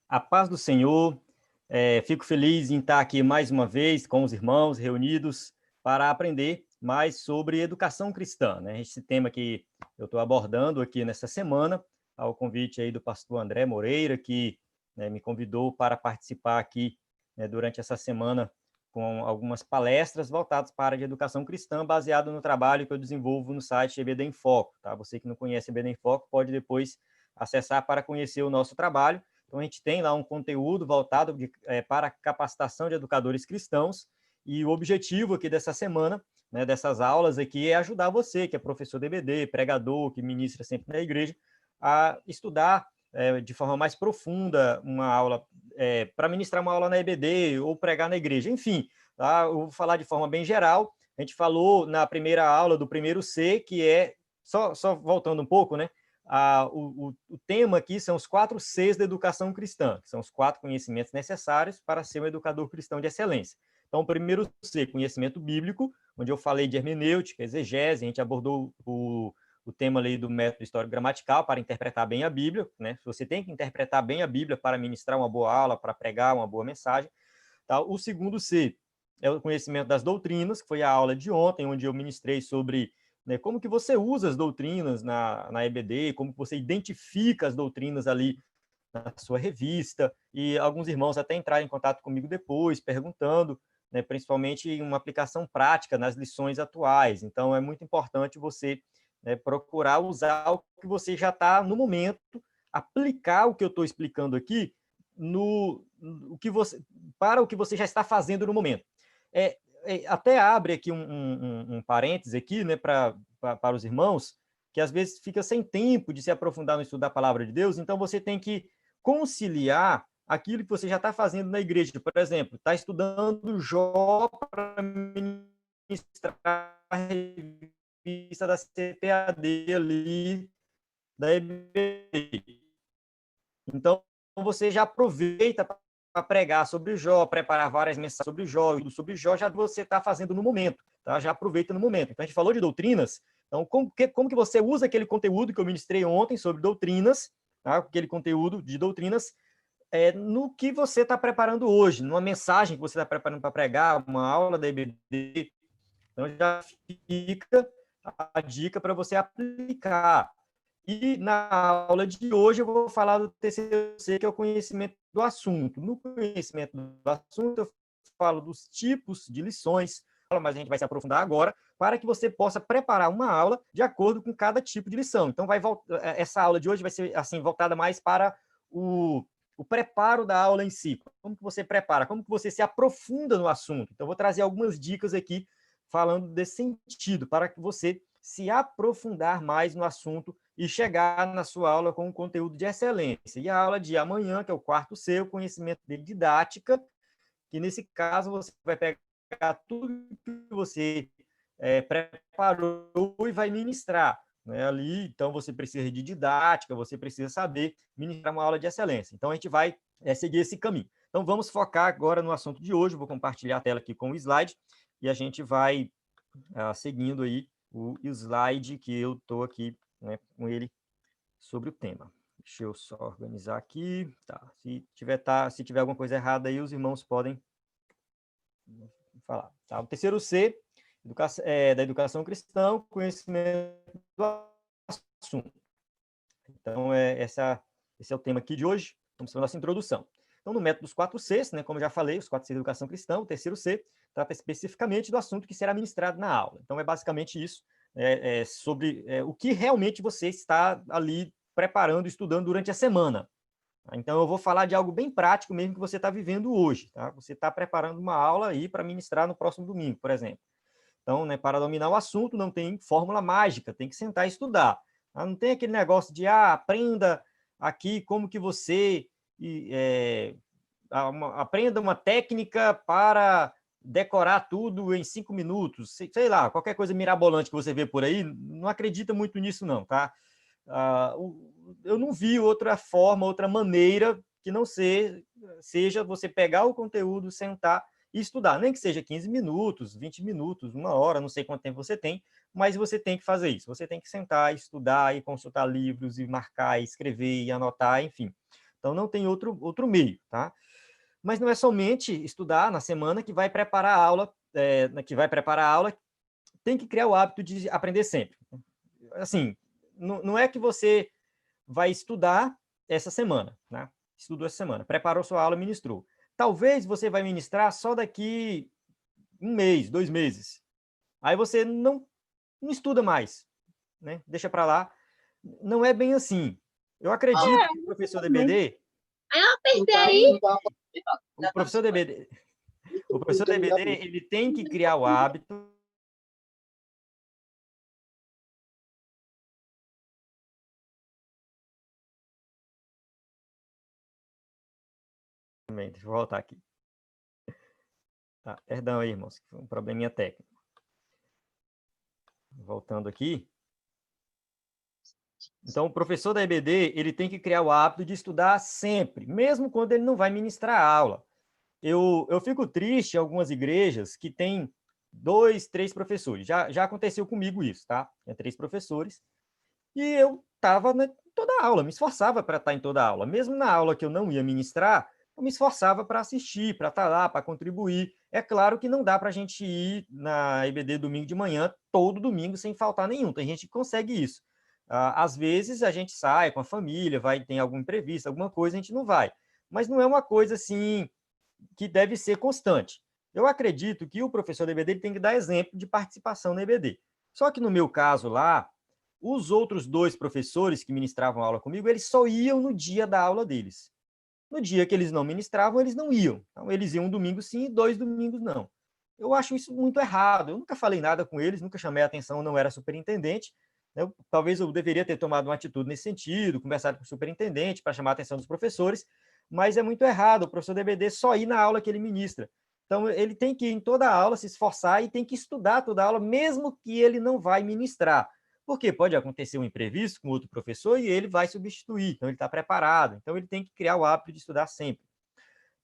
A paz do Senhor. Fico feliz em estar aqui mais uma vez com os irmãos reunidos para aprender mais sobre educação cristã, né? Esse tema que eu estou abordando aqui nessa semana, ao convite aí do pastor André Moreira, que, né, me convidou para participar aqui, né, durante essa semana com algumas palestras voltadas para a área de educação cristã, baseado no trabalho que eu desenvolvo no site EBD em Foco, tá? Você que não conhece EBD em Foco pode depois acessar para conhecer o nosso trabalho. Então, a gente tem lá um conteúdo voltado para a capacitação de educadores cristãos, e o objetivo aqui dessa semana, né, dessas aulas aqui, é ajudar você, que é professor de EBD, pregador, que ministra sempre na igreja, a estudar de forma mais profunda uma aula, para ministrar uma aula na EBD ou pregar na igreja. Enfim, tá? Eu vou falar de forma bem geral. A gente falou na primeira aula do primeiro C, que é, só voltando um pouco, né? O tema aqui são os 4 Cs da educação cristã, que são os 4 conhecimentos necessários para ser um educador cristão de excelência. Então, o primeiro C, conhecimento bíblico, onde eu falei de hermenêutica, exegese, a gente abordou o tema ali do método histórico gramatical para interpretar bem a Bíblia, né? Você tem que interpretar bem a Bíblia para ministrar uma boa aula, para pregar uma boa mensagem. Tá? O segundo C é o conhecimento das doutrinas, que foi a aula de ontem, onde eu ministrei sobre, né, como que você usa as doutrinas na EBD, como que você identifica as doutrinas ali na sua revista, e alguns irmãos até entraram em contato comigo depois, perguntando, né, principalmente uma aplicação prática nas lições atuais. Então, é muito importante você, né, procurar usar o que você já está no momento, aplicar o que eu estou explicando aqui o que você, para o que você já está fazendo no momento. Até abre aqui um parêntese aqui, né, para os irmãos, que às vezes fica sem tempo de se aprofundar no estudo da palavra de Deus, então você tem que conciliar aquilo que você já está fazendo na igreja. Por exemplo, está estudando Jó para ministrar a revista da CPAD ali, da EBD. Então, você já aproveita para pregar sobre Jó, preparar várias mensagens sobre Jó, e sobre Jó já você está fazendo no momento, tá? Já aproveita no momento. Então, a gente falou de doutrinas, então como que você usa aquele conteúdo que eu ministrei ontem sobre doutrinas, tá? Aquele conteúdo de doutrinas, no que você está preparando hoje, numa mensagem que você está preparando para pregar, uma aula da EBD. Então, já fica a dica para você aplicar. E na aula de hoje eu vou falar do terceiro C, que é o conhecimento do assunto. No conhecimento do assunto, eu falo dos tipos de lições, mas a gente vai se aprofundar agora, para que você possa preparar uma aula de acordo com cada tipo de lição. Então, essa aula de hoje vai ser assim, voltada mais para o preparo da aula em si. Como que você prepara, como que você se aprofunda no assunto. Então, eu vou trazer algumas dicas aqui falando desse sentido, para que você se aprofundar mais no assunto e chegar na sua aula com um conteúdo de excelência. E a aula de amanhã, que é o quarto C, o conhecimento de didática, que nesse caso você vai pegar tudo que você preparou e vai ministrar, né, ali. Então, você precisa de didática, você precisa saber ministrar uma aula de excelência. Então, a gente vai seguir esse caminho. Então, vamos focar agora no assunto de hoje. Vou compartilhar a tela aqui com o slide e a gente vai seguindo aí o slide que eu estou aqui, né, com ele sobre o tema. Deixa eu só organizar aqui. Tá. Se tiver alguma coisa errada aí, os irmãos podem falar. Tá? O terceiro C, da educação cristã, conhecimento do assunto. Então, esse é o tema aqui de hoje. Vamos para a nossa introdução. Então, no método dos 4 Cs, né, como eu já falei, os 4 Cs da educação cristã, o terceiro C trata especificamente do assunto que será ministrado na aula. Então, é basicamente isso, sobre o que realmente você está ali preparando, estudando durante a semana. Então, eu vou falar de algo bem prático mesmo que você está vivendo hoje. Tá? Você está preparando uma aula aí para ministrar no próximo domingo, por exemplo. Então, né, para dominar o assunto, não tem fórmula mágica, tem que sentar e estudar. Tá? Não tem aquele negócio de, aprenda aqui como que você aprenda uma técnica para decorar tudo em 5 minutos. Sei lá, qualquer coisa mirabolante que você vê por aí, não acredita muito nisso não, tá? Eu não vi outra forma, outra maneira que não seja você pegar o conteúdo, sentar e estudar, nem que seja 15 minutos, 20 minutos, 1 hora, não sei quanto tempo você tem, mas você tem que fazer isso. Você tem que sentar, estudar e consultar livros e marcar, e escrever e anotar, enfim. Então, não tem outro meio, tá? Mas não é somente estudar na semana que vai preparar a aula, tem que criar o hábito de aprender sempre. Assim, não é que você vai estudar essa semana, né? Estudou essa semana, preparou sua aula, ministrou. Talvez você vai ministrar só daqui 1 mês, 2 meses. Aí você não estuda mais, né? Deixa para lá. Não é bem assim. Eu acredito que o professor DBD, o professor DBD, o professor DBD, ele tem que criar o hábito. Deixa eu voltar aqui. Tá, perdão aí, irmãos, foi um probleminha técnico. Voltando aqui. Então, o professor da EBD, ele tem que criar o hábito de estudar sempre, mesmo quando ele não vai ministrar a aula. Eu fico triste em algumas igrejas que tem 2, 3 professores. Já aconteceu comigo isso, tá? Tinha 3 professores. E eu estava em toda a aula, me esforçava para estar em toda a aula. Mesmo na aula que eu não ia ministrar, eu me esforçava para assistir, para estar lá, para contribuir. É claro que não dá para a gente ir na EBD domingo de manhã, todo domingo, sem faltar nenhum. Tem gente que consegue isso. Às vezes a gente sai com a família, tem algum imprevisto, alguma coisa, a gente não vai. Mas não é uma coisa assim que deve ser constante. Eu acredito que o professor da EBD tem que dar exemplo de participação na EBD. Só que no meu caso lá, os outros 2 professores que ministravam aula comigo, eles só iam no dia da aula deles. No dia que eles não ministravam, eles não iam. Então, eles iam um domingo sim e 2 domingos não. Eu acho isso muito errado. Eu nunca falei nada com eles, nunca chamei a atenção, não era superintendente. Talvez eu deveria ter tomado uma atitude nesse sentido, conversado com o superintendente para chamar a atenção dos professores, mas é muito errado o professor DBD só ir na aula que ele ministra. Então, ele tem que ir em toda a aula, se esforçar e tem que estudar toda a aula, mesmo que ele não vai ministrar. Porque pode acontecer um imprevisto com outro professor e ele vai substituir, então ele está preparado. Então, ele tem que criar o hábito de estudar sempre.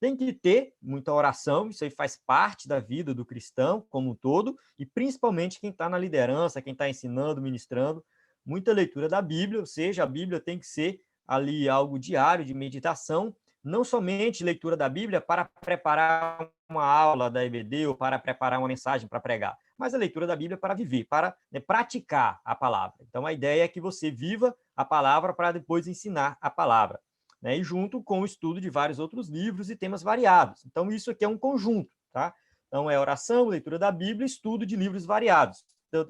Tem que ter muita oração, isso aí faz parte da vida do cristão como um todo, e principalmente quem está na liderança, quem está ensinando, ministrando, muita leitura da Bíblia, ou seja, a Bíblia tem que ser ali algo diário de meditação, não somente leitura da Bíblia para preparar uma aula da EBD ou para preparar uma mensagem para pregar, mas a leitura da Bíblia para viver, para praticar a palavra. Então, a ideia é que você viva a palavra para depois ensinar a palavra. Né, e junto com o estudo de vários outros livros e temas variados. Então, isso aqui é um conjunto, tá? Então, é oração, leitura da Bíblia, estudo de livros variados.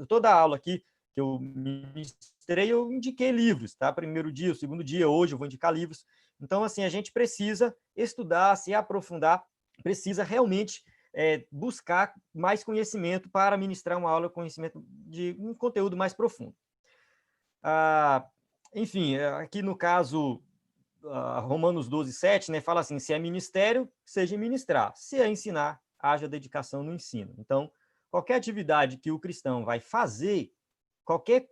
Toda a aula aqui que eu ministrei, eu indiquei livros, tá? Primeiro dia, o segundo dia, hoje eu vou indicar livros. Então, assim, a gente precisa estudar, se aprofundar, precisa realmente buscar mais conhecimento para ministrar uma aula, conhecimento de um conteúdo mais profundo. Enfim, aqui no caso Romanos 12, 7, né, fala assim, se é ministério, seja ministrar. Se é ensinar, haja dedicação no ensino. Então, qualquer atividade que o cristão vai fazer, qualquer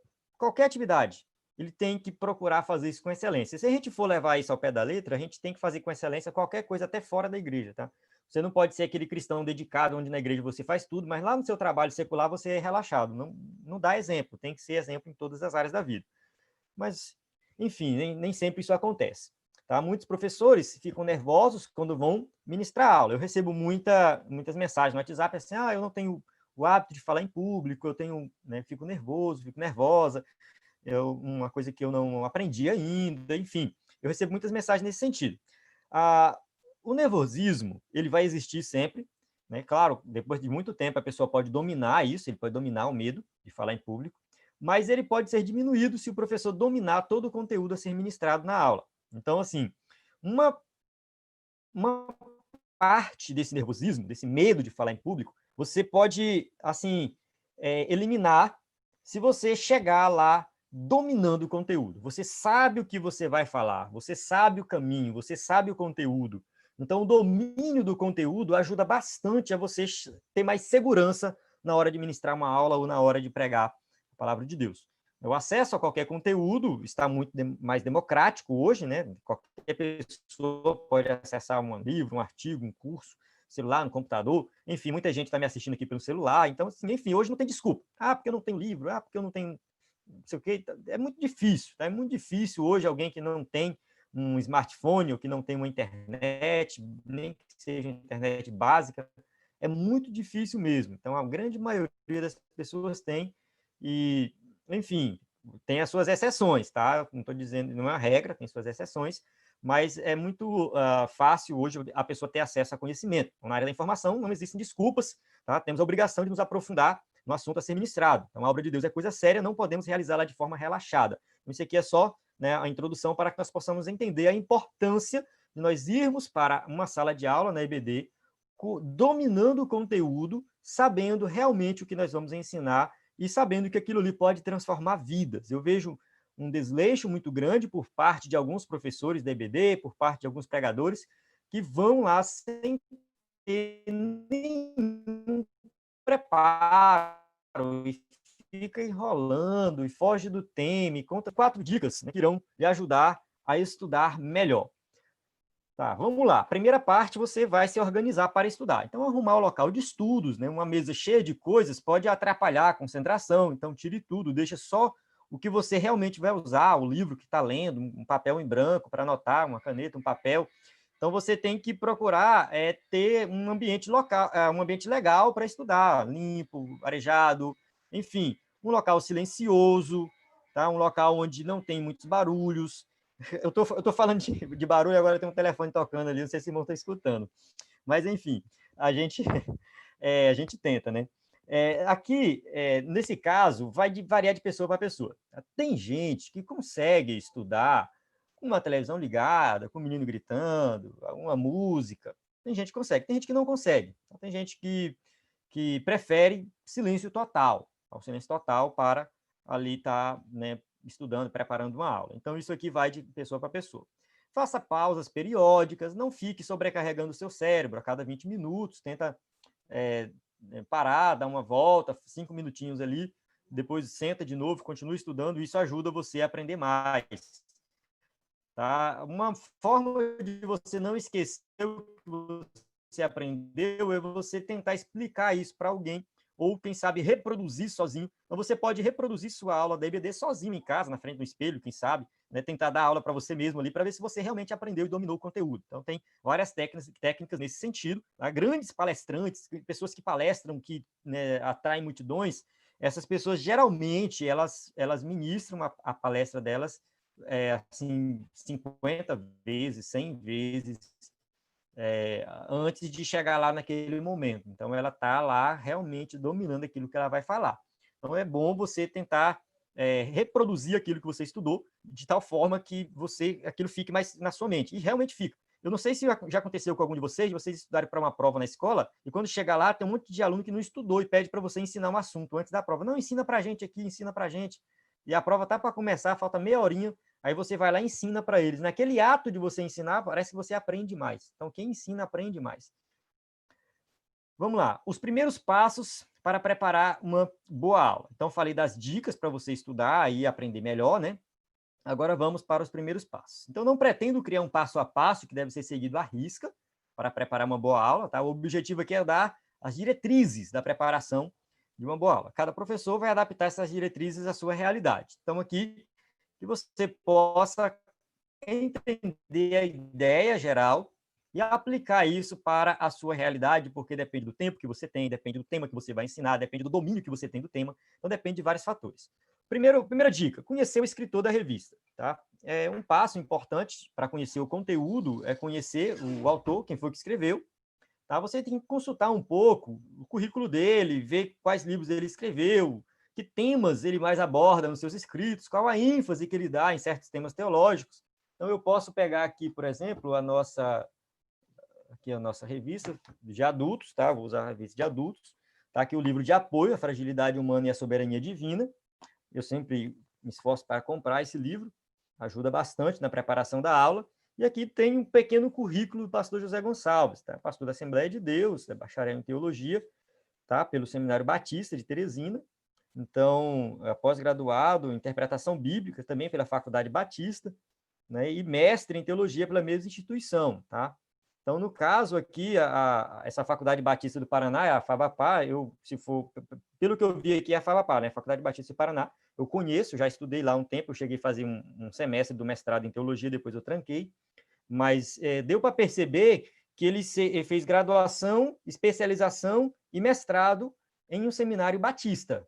atividade, ele tem que procurar fazer isso com excelência. Se a gente for levar isso ao pé da letra, a gente tem que fazer com excelência qualquer coisa, até fora da igreja, tá? Você não pode ser aquele cristão dedicado, onde na igreja você faz tudo, mas lá no seu trabalho secular você é relaxado. Não dá exemplo, tem que ser exemplo em todas as áreas da vida. Mas, enfim, nem sempre isso acontece. Tá? Muitos professores ficam nervosos quando vão ministrar aula. Eu recebo muitas mensagens no WhatsApp assim, eu não tenho o hábito de falar em público, eu tenho, né, fico nervoso, fico nervosa, uma coisa que eu não aprendi ainda, enfim. Eu recebo muitas mensagens nesse sentido. O nervosismo, ele vai existir sempre, né? Claro, depois de muito tempo a pessoa pode dominar isso, ele pode dominar o medo de falar em público, mas ele pode ser diminuído se o professor dominar todo o conteúdo a ser ministrado na aula. Então, assim, uma parte desse nervosismo, desse medo de falar em público, você pode, assim, eliminar se você chegar lá dominando o conteúdo. Você sabe o que você vai falar, você sabe o caminho, você sabe o conteúdo. Então, o domínio do conteúdo ajuda bastante a você ter mais segurança na hora de ministrar uma aula ou na hora de pregar a palavra de Deus. O acesso a qualquer conteúdo está muito mais democrático hoje, né? Qualquer pessoa pode acessar um livro, um artigo, um curso, celular, no computador. Enfim, muita gente está me assistindo aqui pelo celular. Então, assim, enfim, hoje não tem desculpa. Porque eu não tenho livro. Porque eu não tenho não sei o quê. É muito difícil, tá? É muito difícil hoje alguém que não tem um smartphone ou que não tem uma internet, nem que seja internet básica, é muito difícil mesmo. Então, a grande maioria das pessoas tem e, enfim, tem as suas exceções, tá? Não estou dizendo, não é uma regra, tem suas exceções, mas é muito fácil hoje a pessoa ter acesso a conhecimento. Na área da informação não existem desculpas, tá? Temos a obrigação de nos aprofundar no assunto a ser ministrado. Então, a obra de Deus é coisa séria, não podemos realizá-la de forma relaxada. Então, isso aqui é só, né, a introdução para que nós possamos entender a importância de nós irmos para uma sala de aula na EBD, dominando o conteúdo, sabendo realmente o que nós vamos ensinar e sabendo que aquilo ali pode transformar vidas. Eu vejo um desleixo muito grande por parte de alguns professores da EBD, por parte de alguns pregadores, que vão lá sem ter nenhum preparo e fica enrolando e foge do tema e conta 4 dicas, né, que irão lhe ajudar a estudar melhor. Tá, vamos lá. Primeira parte, você vai se organizar para estudar. Então, arrumar o local de estudos, né? Uma mesa cheia de coisas pode atrapalhar a concentração. Então, tire tudo, deixa só o que você realmente vai usar, o livro que está lendo, um papel em branco para anotar, uma caneta, um papel. Então, você tem que procurar ter um ambiente local, um ambiente legal para estudar, limpo, arejado, enfim, um local silencioso, tá? Um local onde não tem muitos barulhos. Eu tô falando de barulho, agora tem um telefone tocando ali, não sei se o irmão está escutando. Mas, enfim, a gente, a gente tenta, né? Aqui, nesse caso, vai variar de pessoa para pessoa. Tem gente que consegue estudar com uma televisão ligada, com o menino gritando, uma música. Tem gente que consegue, tem gente que não consegue. Então, tem gente que prefere silêncio total, o silêncio total para ali estar, né, estudando, preparando uma aula. Então, isso aqui vai de pessoa para pessoa. Faça pausas periódicas, não fique sobrecarregando o seu cérebro a cada 20 minutos, tenta parar, dar uma volta, 5 minutinhos ali, depois senta de novo, continua estudando, isso ajuda você a aprender mais. Tá? Uma forma de você não esquecer o que você aprendeu é você tentar explicar isso para alguém, ou quem sabe reproduzir sozinho. Então você pode reproduzir sua aula da EBD sozinho em casa, na frente do espelho, quem sabe, né? Tentar dar aula para você mesmo ali, para ver se você realmente aprendeu e dominou o conteúdo. Então tem várias técnicas nesse sentido. Tá? Grandes palestrantes, pessoas que palestram, que, né, atraem multidões, essas pessoas geralmente elas ministram a palestra delas assim, 50 vezes, 100 vezes antes de chegar lá naquele momento. Então, ela está lá realmente dominando aquilo que ela vai falar. Então, é bom você tentar reproduzir aquilo que você estudou de tal forma que aquilo fique mais na sua mente. E realmente fica. Eu não sei se já aconteceu com algum de vocês estudarem para uma prova na escola, e quando chegar lá, tem um monte de aluno que não estudou e pede para você ensinar um assunto antes da prova. Não, ensina para a gente aqui, ensina para a gente. E a prova está para começar, falta meia horinha, aí você vai lá e ensina para eles. Naquele ato de você ensinar, parece que você aprende mais. Então, quem ensina, aprende mais. Vamos lá. Os primeiros passos para preparar uma boa aula. Então, falei das dicas para você estudar e aprender melhor, né? Agora vamos para os primeiros passos. Então, não pretendo criar um passo a passo que deve ser seguido à risca para preparar uma boa aula, tá? O objetivo aqui é dar as diretrizes da preparação de uma boa aula. Cada professor vai adaptar essas diretrizes à sua realidade. Então, aqui, que você possa entender a ideia geral e aplicar isso para a sua realidade, porque depende do tempo que você tem, depende do tema que você vai ensinar, depende do domínio que você tem do tema, então depende de vários fatores. Primeira dica, conhecer o escritor da revista. Tá? Um passo importante para conhecer o conteúdo é conhecer o autor, quem foi que escreveu. Tá? Você tem que consultar um pouco o currículo dele, ver quais livros ele escreveu, que temas ele mais aborda nos seus escritos, qual a ênfase que ele dá em certos temas teológicos. Então, eu posso pegar aqui, por exemplo, a nossa revista de adultos, tá? Vou usar a revista de adultos. Tá aqui o livro de apoio à fragilidade humana e à soberania divina. Eu sempre me esforço para comprar esse livro, ajuda bastante na preparação da aula. E aqui tem um pequeno currículo do pastor José Gonçalves, tá? Pastor da Assembleia de Deus, é bacharel em teologia, tá? Pelo Seminário Batista de Teresina. Então, pós-graduado em interpretação bíblica também pela Faculdade Batista, né? E mestre em teologia pela mesma instituição, tá? Então, no caso aqui, essa Faculdade Batista do Paraná, a FABAPA, pelo que eu vi aqui, é a FABAPA, né? Faculdade Batista do Paraná. eu conheço, já estudei lá um tempo, eu cheguei a fazer um semestre do mestrado em teologia, depois eu tranquei, mas deu para perceber que ele fez graduação, especialização e mestrado em um seminário batista,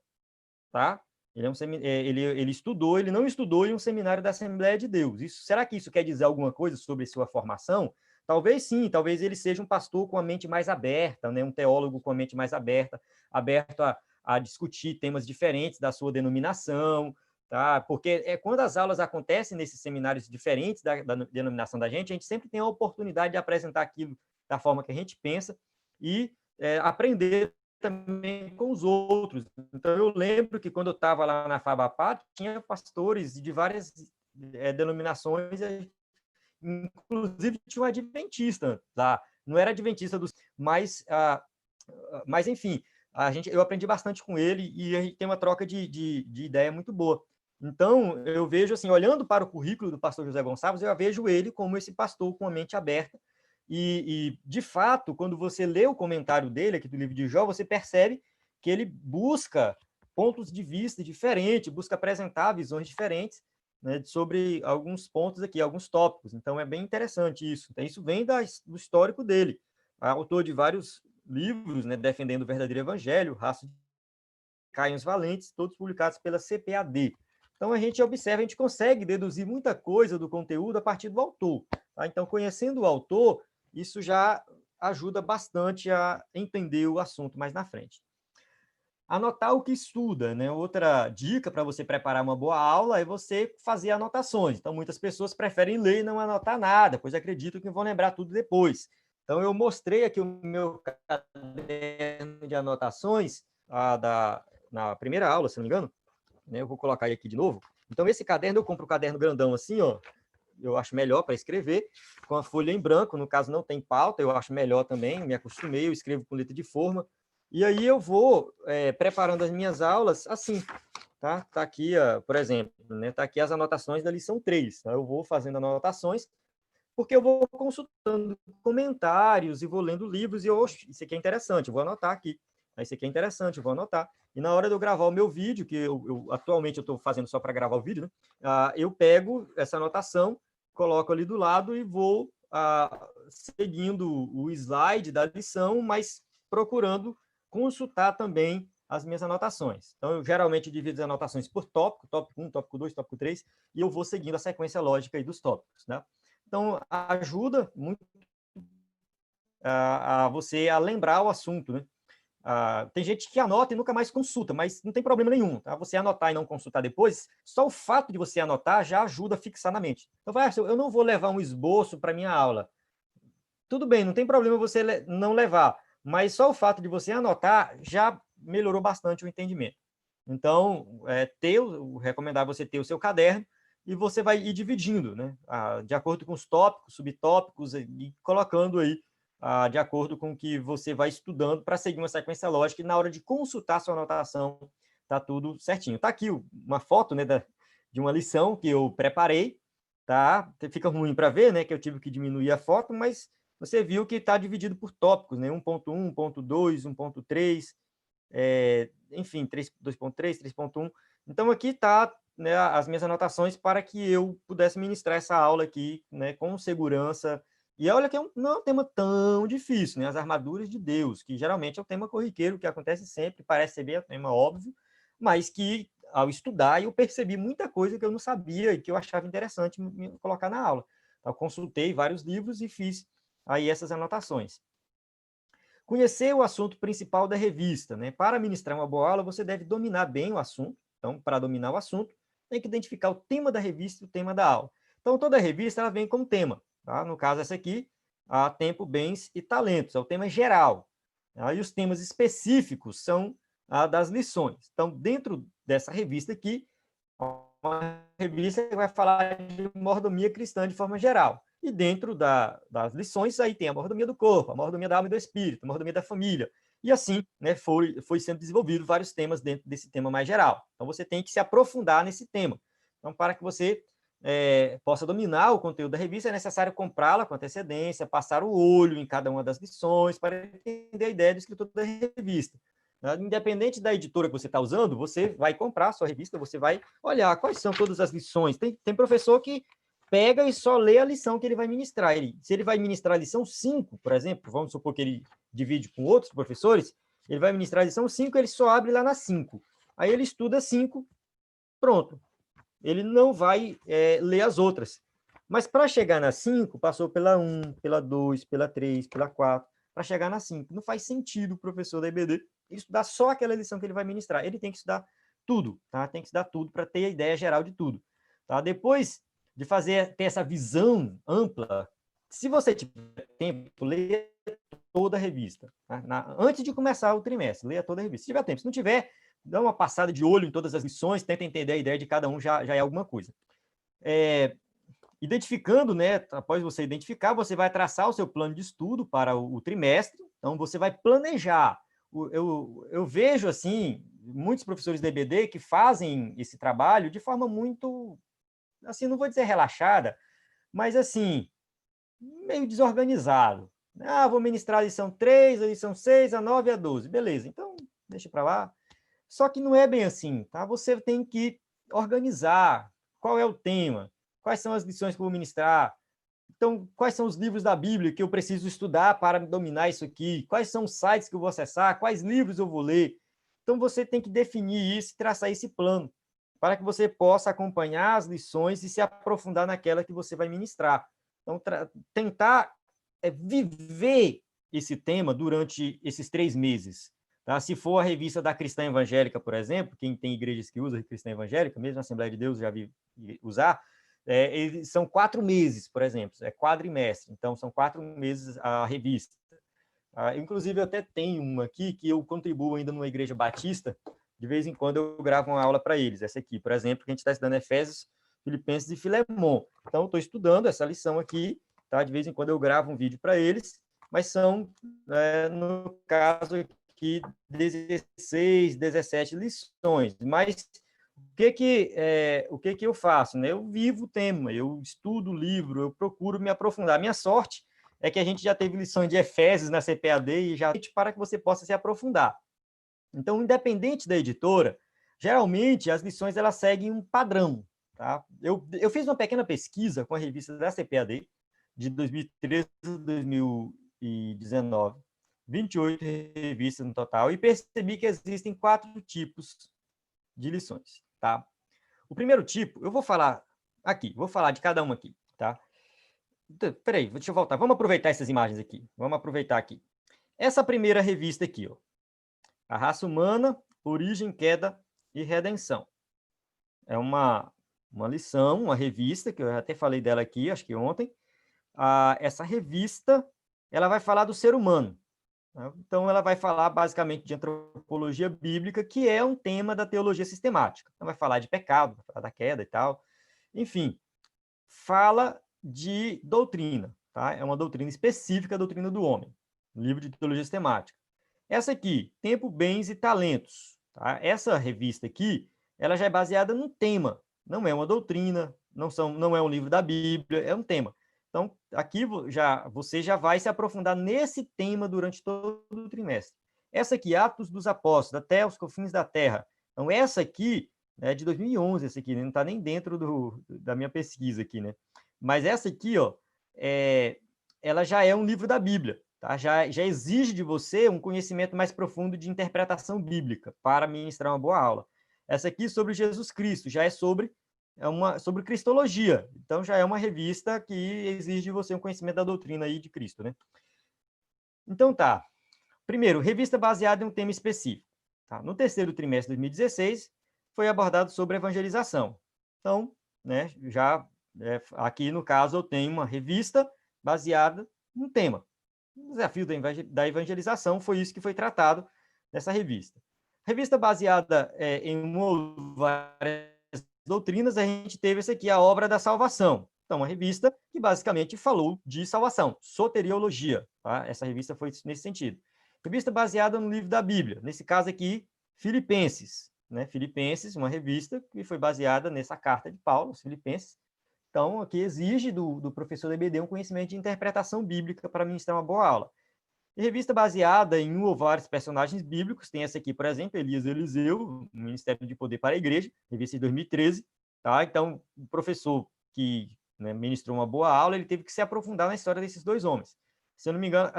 tá? Ele estudou, ele não estudou em um seminário da Assembleia de Deus. Será que isso quer dizer alguma coisa sobre sua formação? Talvez sim, talvez ele seja um pastor com a mente mais aberta, né? Um teólogo com a mente mais aberta, aberto a discutir temas diferentes da sua denominação, tá? Porque quando as aulas acontecem nesses seminários diferentes da denominação da gente, a gente sempre tem a oportunidade de apresentar aquilo da forma que a gente pensa e aprender também com os outros. Então, eu lembro que quando eu estava lá na Fabapá, tinha pastores de várias denominações, inclusive tinha um adventista lá. Não era adventista dos... Mas enfim, eu aprendi bastante com ele e a gente tem uma troca de ideia muito boa. Então, eu vejo assim, olhando para o currículo do pastor José Gonçalves, eu vejo ele como esse pastor com a mente aberta. De fato, quando você lê o comentário dele aqui do livro de Jó, você percebe que ele busca pontos de vista diferentes, busca apresentar visões diferentes, né, sobre alguns pontos aqui, alguns tópicos. Então, é bem interessante isso. Então, isso vem do histórico dele. Autor de vários livros, né, defendendo o verdadeiro evangelho, Raça de Cainhos Valentes, todos publicados pela CPAD. Então, a gente observa, a gente consegue deduzir muita coisa do conteúdo a partir do autor. Tá? Então, conhecendo o autor, isso já ajuda bastante a entender o assunto mais na frente. Anotar o que estuda, né? Outra dica para você preparar uma boa aula é você fazer anotações. Então, muitas pessoas preferem ler e não anotar nada, pois acreditam que vão lembrar tudo depois. Então, eu mostrei aqui o meu caderno de anotações na primeira aula, se não me engano. Né? Eu vou colocar ele aqui de novo. Então, esse caderno, eu compro um caderno grandão assim, ó. Eu acho melhor para escrever, com a folha em branco, no caso não tem pauta, eu acho melhor também, me acostumei, eu escrevo com letra de forma, e aí eu vou preparando as minhas aulas assim, tá? Tá aqui, por exemplo, né? Tá aqui as anotações da lição 3, tá? Eu vou fazendo anotações, porque eu vou consultando comentários e vou lendo livros, e isso aqui é interessante, eu vou anotar aqui. Isso aqui é interessante, eu vou anotar. E na hora de eu gravar o meu vídeo, que atualmente eu estou fazendo só para gravar o vídeo, né? Eu pego essa anotação, coloco ali do lado e vou seguindo o slide da lição, mas procurando consultar também as minhas anotações. Então, eu geralmente divido as anotações por tópico, tópico 1, tópico 2, tópico 3, e eu vou seguindo a sequência lógica aí dos tópicos, né? Então, ajuda muito a você a lembrar o assunto, né? Tem gente que anota e nunca mais consulta, mas não tem problema nenhum, tá? Você anotar e não consultar depois, só o fato de você anotar já ajuda a fixar na mente. Então, eu não vou levar um esboço para minha aula. Tudo bem, não tem problema você não levar, mas só o fato de você anotar já melhorou bastante o entendimento. Então, o recomendar você ter o seu caderno e você vai ir dividindo, né? De acordo com os tópicos, subtópicos, e colocando aí de acordo com o que você vai estudando para seguir uma sequência lógica, e na hora de consultar sua anotação, tá tudo certinho. Tá aqui uma foto, né, de uma lição que eu preparei, tá? Fica ruim para ver, né, que eu tive que diminuir a foto, mas você viu que está dividido por tópicos, né? 1.1, 1.2, 1.3, enfim, 2.3, 3.1. Então, aqui está, né, as minhas anotações para que eu pudesse ministrar essa aula aqui, né, com segurança. E olha que não é um tema tão difícil, né? As armaduras de Deus, que geralmente é um tema corriqueiro, que acontece sempre, parece ser bem um tema óbvio, mas que, ao estudar, eu percebi muita coisa que eu não sabia e que eu achava interessante colocar na aula. Então, eu consultei vários livros e fiz aí essas anotações. Conhecer o assunto principal da revista, né? Para ministrar uma boa aula, você deve dominar bem o assunto. Então, para dominar o assunto, tem que identificar o tema da revista e o tema da aula. Então, toda revista ela vem com tema. Tá? No caso, essa aqui, Tempo, Bens e Talentos, é o tema geral. Tá? E os temas específicos são das lições. Então, dentro dessa revista aqui, uma revista que vai falar de mordomia cristã de forma geral. E dentro das lições, aí tem a mordomia do corpo, a mordomia da alma e do espírito, a mordomia da família. E assim, né, foi sendo desenvolvido vários temas dentro desse tema mais geral. Então, você tem que se aprofundar nesse tema. Então, para que você possa dominar o conteúdo da revista, é necessário comprá-la com antecedência, passar o olho em cada uma das lições para entender a ideia do escritor da revista. Né? Independente da editora que você está usando, você vai comprar a sua revista, você vai olhar quais são todas as lições. Tem professor que pega e só lê a lição que ele vai ministrar. Se ele vai ministrar a lição 5, por exemplo, vamos supor que ele divide com outros professores, ele vai ministrar a lição 5, ele só abre lá na 5. Aí ele estuda 5, pronto. Ele não vai ler as outras. Mas para chegar na 5, passou pela 1, pela 2, pela 3, pela 4, para chegar na 5. Não faz sentido o professor da EBD estudar só aquela lição que ele vai ministrar. Ele tem que estudar tudo, tá? Tem que estudar tudo para ter a ideia geral de tudo. Tá? Depois de ter essa visão ampla, se você tiver tempo, leia toda a revista. Tá? Antes de começar o trimestre, leia toda a revista. Se tiver tempo. Se não tiver, dá uma passada de olho em todas as lições, tenta entender a ideia de cada um, já é alguma coisa. Identificando, né, após você identificar, você vai traçar o seu plano de estudo para o trimestre, então você vai planejar. Eu vejo, assim, muitos professores de EBD que fazem esse trabalho de forma muito, assim, não vou dizer relaxada, mas, assim, meio desorganizado. Vou ministrar a lição 3, a lição 6, a 9 e a 12. Beleza, então deixa para lá. Só que não é bem assim, tá? Você tem que organizar qual é o tema, quais são as lições que eu vou ministrar, então, quais são os livros da Bíblia que eu preciso estudar para dominar isso aqui, quais são os sites que eu vou acessar, quais livros eu vou ler. Então, você tem que definir isso e traçar esse plano, para que você possa acompanhar as lições e se aprofundar naquela que você vai ministrar. Então, tentar viver esse tema durante esses 3 meses. Tá? Se for a revista da Cristã Evangélica, por exemplo, quem tem igrejas que usa a Cristã Evangélica, mesmo a Assembleia de Deus já vi usar, eles são 4 meses, por exemplo, é quadrimestre, então são 4 meses a revista. Inclusive, eu até tenho uma aqui que eu contribuo ainda numa igreja batista, de vez em quando eu gravo uma aula para eles, essa aqui, por exemplo, que a gente está estudando Efésios, Filipenses e Filemon. Então, estou estudando essa lição aqui, tá? De vez em quando eu gravo um vídeo para eles, mas são, no caso aqui, 16, 17 lições, mas o que eu faço? Né? Eu vivo o tema, eu estudo o livro, eu procuro me aprofundar. A minha sorte é que a gente já teve lição de Efésios na CPAD e já para que você possa se aprofundar. Então, independente da editora, geralmente as lições elas seguem um padrão. Tá? Eu fiz uma pequena pesquisa com a revista da CPAD de 2013 a 2019, 28 revistas no total, e percebi que existem 4 tipos de lições. Tá? O primeiro tipo, eu vou falar aqui, vou falar de cada uma aqui. Tá? Peraí, deixa eu voltar. Vamos aproveitar essas imagens aqui. Vamos aproveitar aqui. Essa primeira revista aqui, ó, A Raça Humana, Origem, Queda e Redenção. É uma lição, uma revista, que eu até falei dela aqui, acho que ontem. Essa revista, ela vai falar do ser humano. Então, ela vai falar basicamente de antropologia bíblica, que é um tema da teologia sistemática. Então, vai falar de pecado, vai falar da queda e tal. Enfim, fala de doutrina. Tá? É uma doutrina específica, a doutrina do homem. Um livro de teologia sistemática. Essa aqui, Tempo, Bens e Talentos. Tá? Essa revista aqui, ela já é baseada num tema. Não é uma doutrina, não é um livro da Bíblia, é um tema. Então, aqui você já vai se aprofundar nesse tema durante todo o trimestre. Essa aqui, Atos dos Apóstolos, até os confins da terra. Então, essa aqui é de 2011, essa aqui, né? Não está nem dentro da minha pesquisa aqui, né? Mas essa aqui, ó, ela já é um livro da Bíblia. Tá? Já exige de você um conhecimento mais profundo de interpretação bíblica para ministrar uma boa aula. Essa aqui sobre Jesus Cristo, já é sobre cristologia. Então, já é uma revista que exige de você um conhecimento da doutrina aí de Cristo. Né? Então, tá. Primeiro, revista baseada em um tema específico. Tá? No terceiro trimestre de 2016, foi abordado sobre evangelização. Então, né, aqui no caso, eu tenho uma revista baseada num tema. O desafio da evangelização foi isso que foi tratado nessa revista. Revista baseada em várias doutrinas, a gente teve essa aqui, a Obra da Salvação. Então, uma revista que basicamente falou de salvação, soteriologia. Tá? Essa revista foi nesse sentido. Revista baseada no livro da Bíblia. Nesse caso aqui, Filipenses. Né? Filipenses, uma revista que foi baseada nessa carta de Paulo, os Filipenses. Então, aqui exige do professor da EBD um conhecimento de interpretação bíblica para ministrar uma boa aula. E revista baseada em um ou vários personagens bíblicos, tem essa aqui, por exemplo, Elias e Eliseu, Ministério de Poder para a Igreja, revista de 2013, tá? Então, o professor que, né, ministrou uma boa aula, ele teve que se aprofundar na história desses dois homens. Se eu não me engano,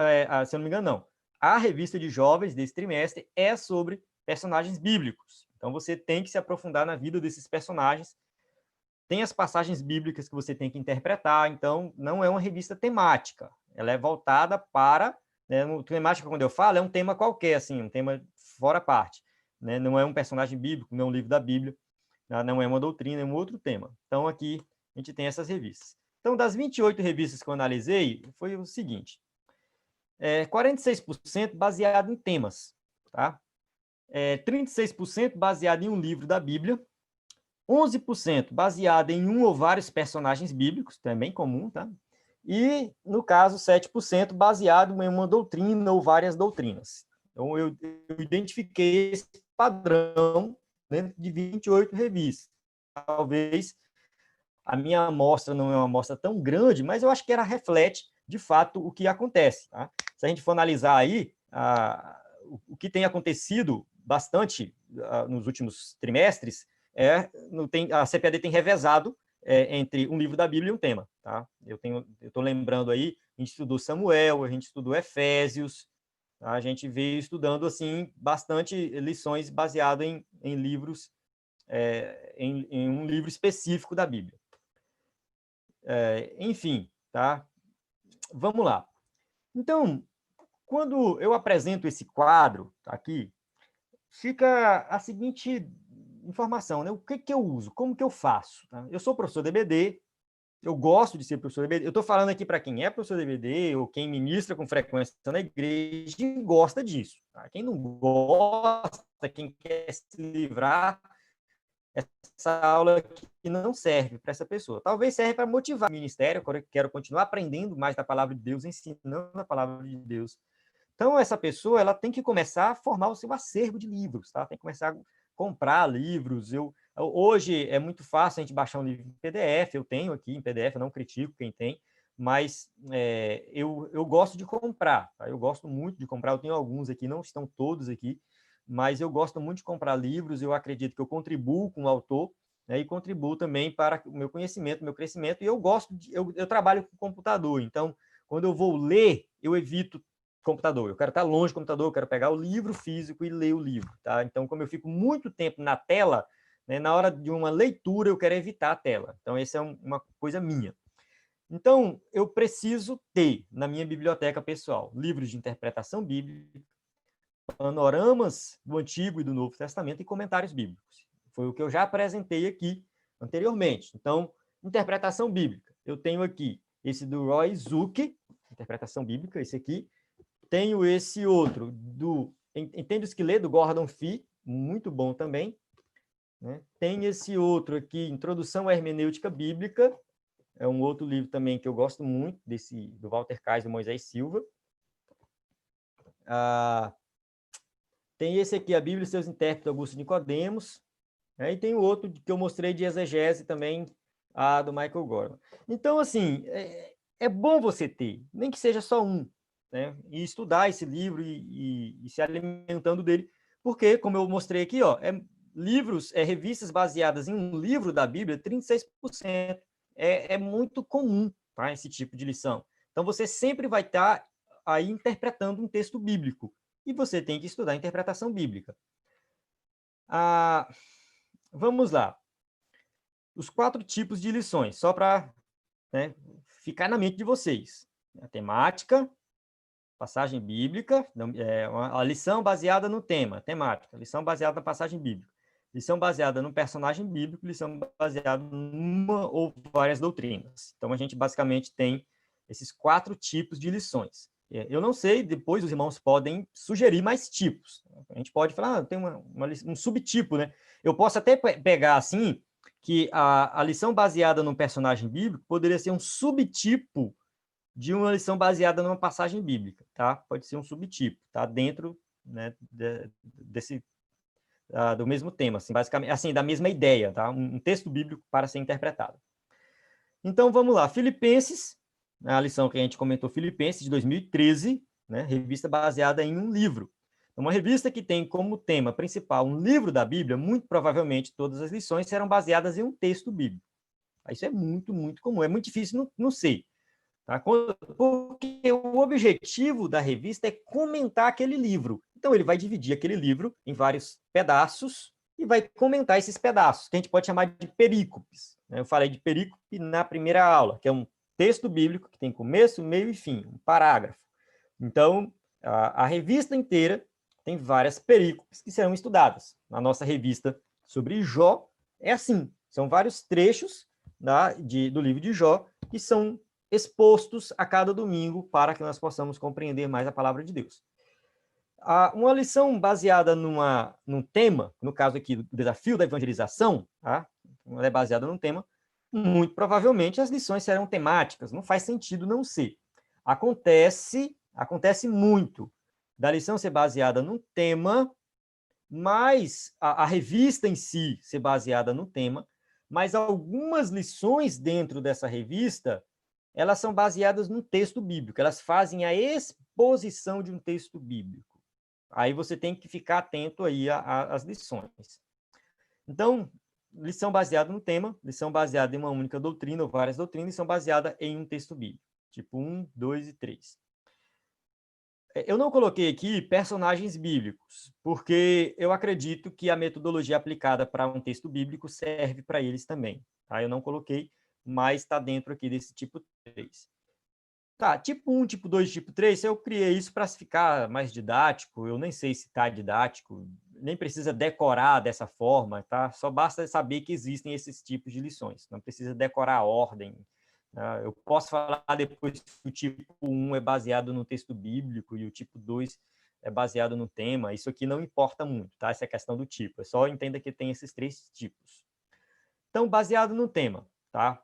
não. A revista de jovens desse trimestre é sobre personagens bíblicos. Então, você tem que se aprofundar na vida desses personagens. Tem as passagens bíblicas que você tem que interpretar, então não é uma revista temática. Ela é voltada para, né, temática, quando eu falo, é um tema qualquer, assim, um tema fora parte, né? Não é um personagem bíblico, não é um livro da Bíblia, não é uma doutrina, é um outro tema. Então, aqui a gente tem essas revistas. Então, das 28 revistas que eu analisei, foi o seguinte: 46% baseado em temas, tá? 36% baseado em um livro da Bíblia, 11% baseado em um ou vários personagens bíblicos, também comum, tá? E, no caso, 7% baseado em uma doutrina ou várias doutrinas. Então, eu identifiquei esse padrão dentro de 28 revistas. Talvez a minha amostra não é uma amostra tão grande, mas eu acho que ela reflete, de fato, o que acontece. Tá? Se a gente for analisar aí o que tem acontecido bastante nos últimos trimestres, a CPAD tem revezado entre um livro da Bíblia e um tema. Tá? Eu estou lembrando aí, a gente estudou Samuel, a gente estudou Efésios, tá? A gente veio estudando assim bastante lições baseadas em livros, em um livro específico da Bíblia. Enfim, tá? Vamos lá. Então, quando eu apresento esse quadro aqui, fica a seguinte informação, né? O que eu uso? Como que eu faço? Tá? Eu sou professor de EBD, eu gosto de ser professor de EBD. Eu estou falando aqui para quem é professor de EBD ou quem ministra com frequência na igreja e gosta disso. Tá? Quem não gosta, quem quer se livrar, essa aula aqui não serve para essa pessoa. Talvez serve para motivar o ministério, eu quero continuar aprendendo mais da palavra de Deus, ensinando a palavra de Deus. Então, essa pessoa ela tem que começar a formar o seu acervo de livros, tá? Tem que começar a comprar livros. Hoje é muito fácil a gente baixar um livro em PDF, eu tenho aqui em PDF, eu não critico quem tem, mas eu gosto de comprar, tá? Eu gosto muito de comprar, eu tenho alguns aqui, não estão todos aqui, mas eu gosto muito de comprar livros, eu acredito que eu contribuo com o autor, né, e contribuo também para o meu conhecimento, meu crescimento, e eu trabalho com computador, então, quando eu vou ler, eu evito computador, eu quero estar longe do computador, eu quero pegar o livro físico e ler o livro, tá? Então, como eu fico muito tempo na tela, né, na hora de uma leitura, eu quero evitar a tela. Então, essa é uma coisa minha. Então, eu preciso ter, na minha biblioteca pessoal, livros de interpretação bíblica, panoramas do Antigo e do Novo Testamento e comentários bíblicos. Foi o que eu já apresentei aqui anteriormente. Então, interpretação bíblica. Eu tenho aqui esse do Roy Zuck, interpretação bíblica, esse aqui. Tenho esse outro do Entende os que lê, do Gordon Fee, muito bom também. Né? Tem esse outro aqui, Introdução à Hermenêutica Bíblica, é um outro livro também que eu gosto muito, do Walter Kaiser e Moisés Silva. Tem esse aqui, A Bíblia e seus intérpretes, Augusto Nicodemos. Né? E tem o outro que eu mostrei de exegese também, do Michael Gordon. Então, assim, é bom você ter, nem que seja só um, né? E estudar esse livro e se alimentando dele, porque, como eu mostrei aqui, ó, revistas baseadas em um livro da Bíblia, 36%. É muito comum, tá, esse tipo de lição. Então, você sempre vai estar aí interpretando um texto bíblico, e você tem que estudar a interpretação bíblica. Vamos lá. Os 4 tipos de lições, só para, né, ficar na mente de vocês. A temática, passagem bíblica, a lição baseada no tema, temática, lição baseada na passagem bíblica, lição baseada no personagem bíblico, lição baseada numa ou várias doutrinas. Então, a gente basicamente tem esses 4 tipos de lições. Eu não sei, depois os irmãos podem sugerir mais tipos. A gente pode falar, tem um subtipo, né? Eu posso até pegar, assim, que a lição baseada no personagem bíblico poderia ser um subtipo de uma lição baseada numa passagem bíblica, tá? Pode ser um subtipo, tá? Dentro, né, do mesmo tema, assim, basicamente, assim, da mesma ideia, tá? Um texto bíblico para ser interpretado. Então, vamos lá. Filipenses, a lição que a gente comentou, Filipenses, de 2013, né? Revista baseada em um livro. Uma revista que tem como tema principal um livro da Bíblia, muito provavelmente todas as lições serão baseadas em um texto bíblico. Isso é muito, muito comum. É muito difícil não ser. Tá? Porque o objetivo da revista é comentar aquele livro. Então, ele vai dividir aquele livro em vários pedaços e vai comentar esses pedaços, que a gente pode chamar de perícopes. Eu falei de perícope na primeira aula, que é um texto bíblico que tem começo, meio e fim, um parágrafo. Então, a revista inteira tem várias perícopes que serão estudadas. Na nossa revista sobre Jó, é assim, são vários trechos do livro de Jó que são expostos a cada domingo para que nós possamos compreender mais a palavra de Deus. Uma lição baseada num tema, no caso aqui, o desafio da evangelização, tá? Ela é baseada num tema, muito provavelmente as lições serão temáticas, não faz sentido não ser. Acontece muito da lição ser baseada num tema, mas a revista em si ser baseada no tema, mas algumas lições dentro dessa revista, elas são baseadas num texto bíblico, elas fazem a exposição de um texto bíblico. Aí você tem que ficar atento aí às lições. Então, lição baseada no tema, lição baseada em uma única doutrina ou várias doutrinas, lição baseada em um texto bíblico, tipo 1, 2 e 3. Eu não coloquei aqui personagens bíblicos, porque eu acredito que a metodologia aplicada para um texto bíblico serve para eles também. Tá? Eu não coloquei, mas está dentro aqui desse tipo 3. Tá, tipo 1, tipo 2, tipo 3, eu criei isso para ficar mais didático, eu nem sei se está didático, nem precisa decorar dessa forma, tá? Só basta saber que existem esses tipos de lições, não precisa decorar a ordem. Tá? Eu posso falar depois que o tipo 1 é baseado no texto bíblico e o tipo 2 é baseado no tema, isso aqui não importa muito, tá? Essa é a questão do tipo, é só entenda que tem esses 3 tipos. Então, baseado no tema, tá?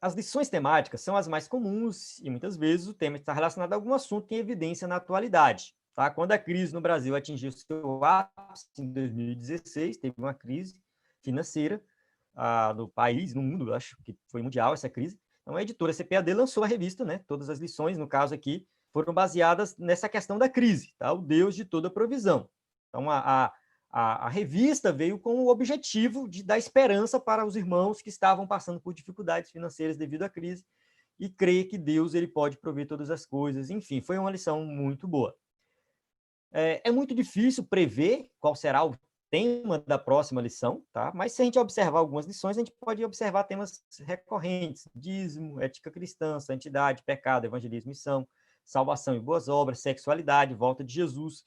As lições temáticas são as mais comuns e muitas vezes o tema está relacionado a algum assunto em evidência na atualidade. Tá? Quando a crise no Brasil atingiu seu ápice em 2016, teve uma crise financeira no país, no mundo, acho que foi mundial essa crise. Então a editora CPAD lançou a revista, né? Todas as lições, no caso aqui, foram baseadas nessa questão da crise, tá? O Deus de toda provisão. Então a revista veio com o objetivo de dar esperança para os irmãos que estavam passando por dificuldades financeiras devido à crise e crer que Deus ele pode prover todas as coisas. Enfim, foi uma lição muito boa. É muito difícil prever qual será o tema da próxima lição, tá? Mas se a gente observar algumas lições, a gente pode observar temas recorrentes: dízimo, ética cristã, santidade, pecado, evangelismo, missão, salvação e boas obras, sexualidade, volta de Jesus.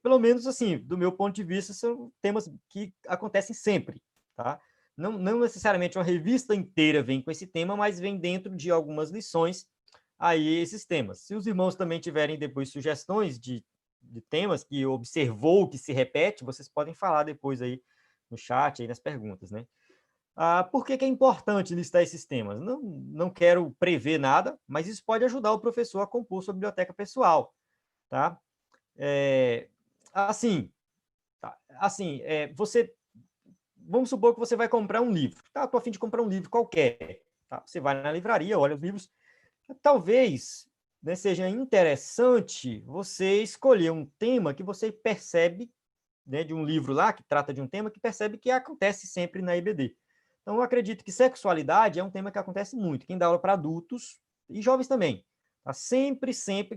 Pelo menos, assim, do meu ponto de vista, são temas que acontecem sempre, tá? Não necessariamente uma revista inteira vem com esse tema, mas vem dentro de algumas lições aí esses temas. Se os irmãos também tiverem depois sugestões de temas que observou que se repete, vocês podem falar depois aí no chat, aí nas perguntas, né? Por que é importante listar esses temas? Não quero prever nada, mas isso pode ajudar o professor a compor sua biblioteca pessoal, tá? Você, vamos supor que você vai comprar um livro, tá? Estou a fim de comprar um livro qualquer, tá? Você vai na livraria, olha os livros, talvez, né, seja interessante você escolher um tema que você percebe, né, de um livro lá que trata de um tema que percebe que acontece sempre na EBD. Então, eu acredito que sexualidade é um tema que acontece muito. Quem dá aula para adultos e jovens também, tá? Sempre,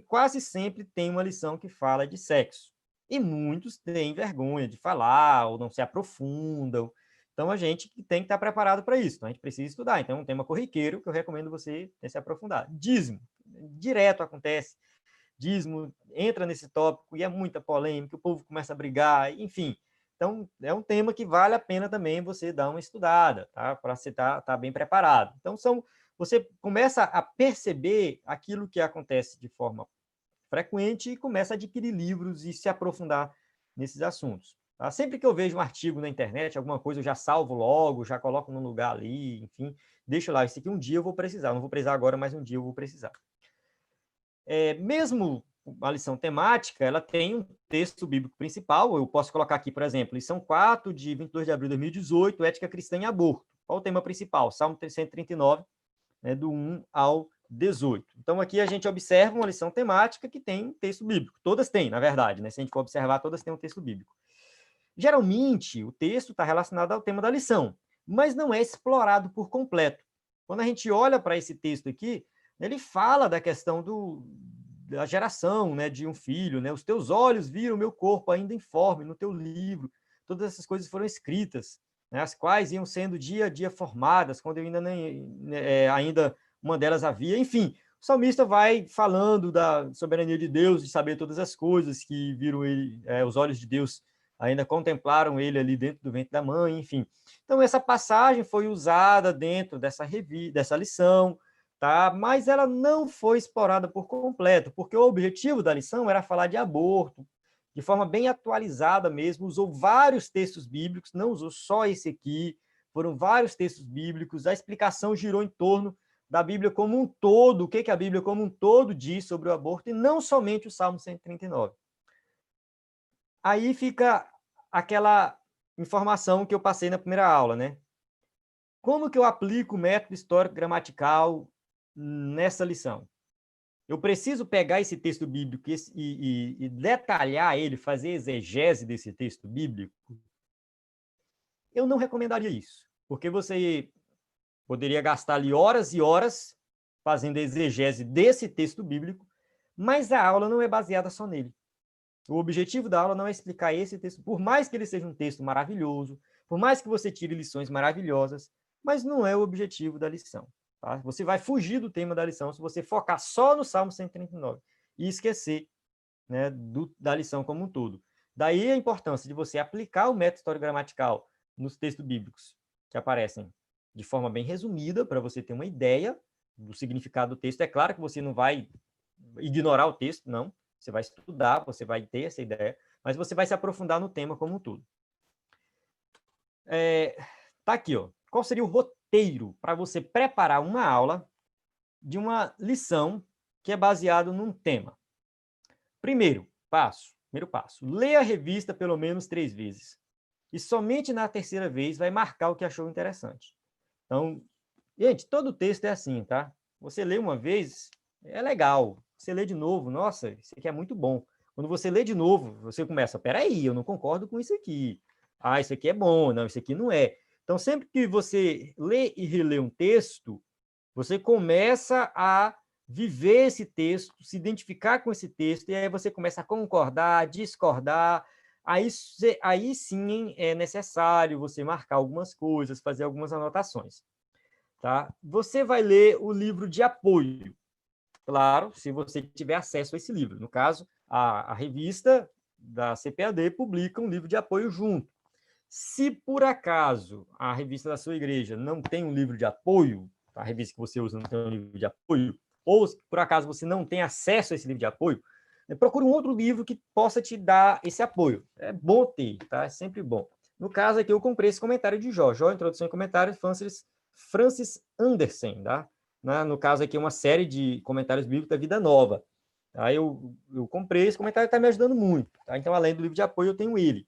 quase sempre tem uma lição que fala de sexo. E muitos têm vergonha de falar ou não se aprofundam. Então, a gente tem que estar preparado para isso. Então, a gente precisa estudar. Então, é um tema corriqueiro que eu recomendo você se aprofundar. Dízimo. Direto acontece. Dízimo entra nesse tópico e é muita polêmica, o povo começa a brigar, enfim. Então, é um tema que vale a pena também você dar uma estudada, tá? Para você estar bem preparado. Então, você começa a perceber aquilo que acontece de forma frequente e começa a adquirir livros e se aprofundar nesses assuntos. Tá? Sempre que eu vejo um artigo na internet, alguma coisa, eu já salvo logo, já coloco num lugar ali, enfim, deixo lá. Isso aqui um dia eu vou precisar, não vou precisar agora, mas um dia eu vou precisar. Mesmo a lição temática, ela tem um texto bíblico principal. Eu posso colocar aqui, por exemplo, lição 4, de 22 de abril de 2018, ética cristã e aborto. Qual o tema principal? Salmo 139, né, do 1 ao 18. Então, aqui a gente observa uma lição temática que tem um texto bíblico. Todas têm, na verdade, né? Se a gente for observar, todas têm um texto bíblico. Geralmente, o texto está relacionado ao tema da lição, mas não é explorado por completo. Quando a gente olha para esse texto aqui, ele fala da questão da geração, né, de um filho, né? Os teus olhos viram o meu corpo ainda informe no teu livro. Todas essas coisas foram escritas, né, as quais iam sendo dia a dia formadas, quando eu ainda ainda uma delas havia. Enfim, o salmista vai falando da soberania de Deus, de saber todas as coisas que viram ele, os olhos de Deus ainda contemplaram ele ali dentro do ventre da mãe, enfim. Então, essa passagem foi usada dentro dessa lição, tá? Mas ela não foi explorada por completo, porque o objetivo da lição era falar de aborto, de forma bem atualizada mesmo, usou vários textos bíblicos, não usou só esse aqui, foram vários textos bíblicos, a explicação girou em torno da Bíblia como um todo, o que a Bíblia como um todo diz sobre o aborto, e não somente o Salmo 139. Aí fica aquela informação que eu passei na primeira aula, né? Como que eu aplico o método histórico-gramatical nessa lição? Eu preciso pegar esse texto bíblico e detalhar ele, fazer exegese desse texto bíblico? Eu não recomendaria isso, porque você poderia gastar ali horas e horas fazendo exegese desse texto bíblico, mas a aula não é baseada só nele. O objetivo da aula não é explicar esse texto, por mais que ele seja um texto maravilhoso, por mais que você tire lições maravilhosas, mas não é o objetivo da lição. Tá? Você vai fugir do tema da lição se você focar só no Salmo 139 e esquecer, né, da lição como um todo. Daí a importância de você aplicar o método histórico-gramatical nos textos bíblicos que aparecem de forma bem resumida, para você ter uma ideia do significado do texto. É claro que você não vai ignorar o texto, não. Você vai estudar, você vai ter essa ideia, mas você vai se aprofundar no tema como um todo. Tá aqui, ó. Qual seria o roteiro para você preparar uma aula de uma lição que é baseado num tema? Primeiro passo, leia a revista pelo menos 3 vezes. E somente na terceira vez vai marcar o que achou interessante. Então, gente, todo texto é assim, tá? Você lê uma vez, é legal. Você lê de novo, nossa, isso aqui é muito bom. Quando você lê de novo, você começa, peraí, eu não concordo com isso aqui. Ah, isso aqui é bom, não, isso aqui não é. Então, sempre que você lê e relê um texto, você começa a viver esse texto, se identificar com esse texto, e aí você começa a concordar, discordar. Aí sim é necessário você marcar algumas coisas, fazer algumas anotações. Tá? Você vai ler o livro de apoio, claro, se você tiver acesso a esse livro. No caso, a revista da CPAD publica um livro de apoio junto. Se por acaso a revista da sua igreja não tem um livro de apoio, a revista que você usa não tem um livro de apoio, ou por acaso você não tem acesso a esse livro de apoio, procure um outro livro que possa te dar esse apoio. É bom ter, tá? É sempre bom. No caso aqui, eu comprei esse comentário de Jó, Introdução e Comentários, Francis Andersen, tá? No caso aqui, uma série de comentários bíblicos da Vida Nova. Aí eu comprei esse comentário, está me ajudando muito. Tá? Então, além do livro de apoio, eu tenho ele.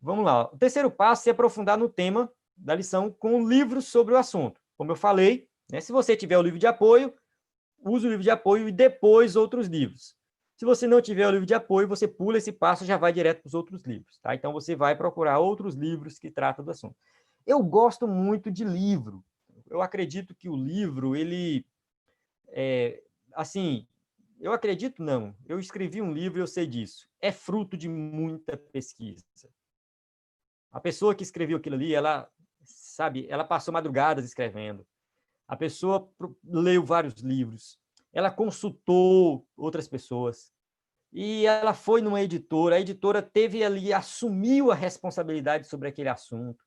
Vamos lá. O terceiro passo é aprofundar no tema da lição com livros sobre o assunto. Como eu falei, né, se você tiver o livro de apoio, use o livro de apoio e depois outros livros. Se você não tiver o livro de apoio, você pula esse passo e já vai direto para os outros livros. Tá? Então, você vai procurar outros livros que tratam do assunto. Eu gosto muito de livro. Eu acredito que o livro, ele... assim, eu acredito não. Eu escrevi um livro e eu sei disso. É fruto de muita pesquisa. A pessoa que escreveu aquilo ali, ela passou madrugadas escrevendo. A pessoa leu vários livros. Ela consultou outras pessoas. E ela foi numa editora. A editora teve ali, assumiu a responsabilidade sobre aquele assunto.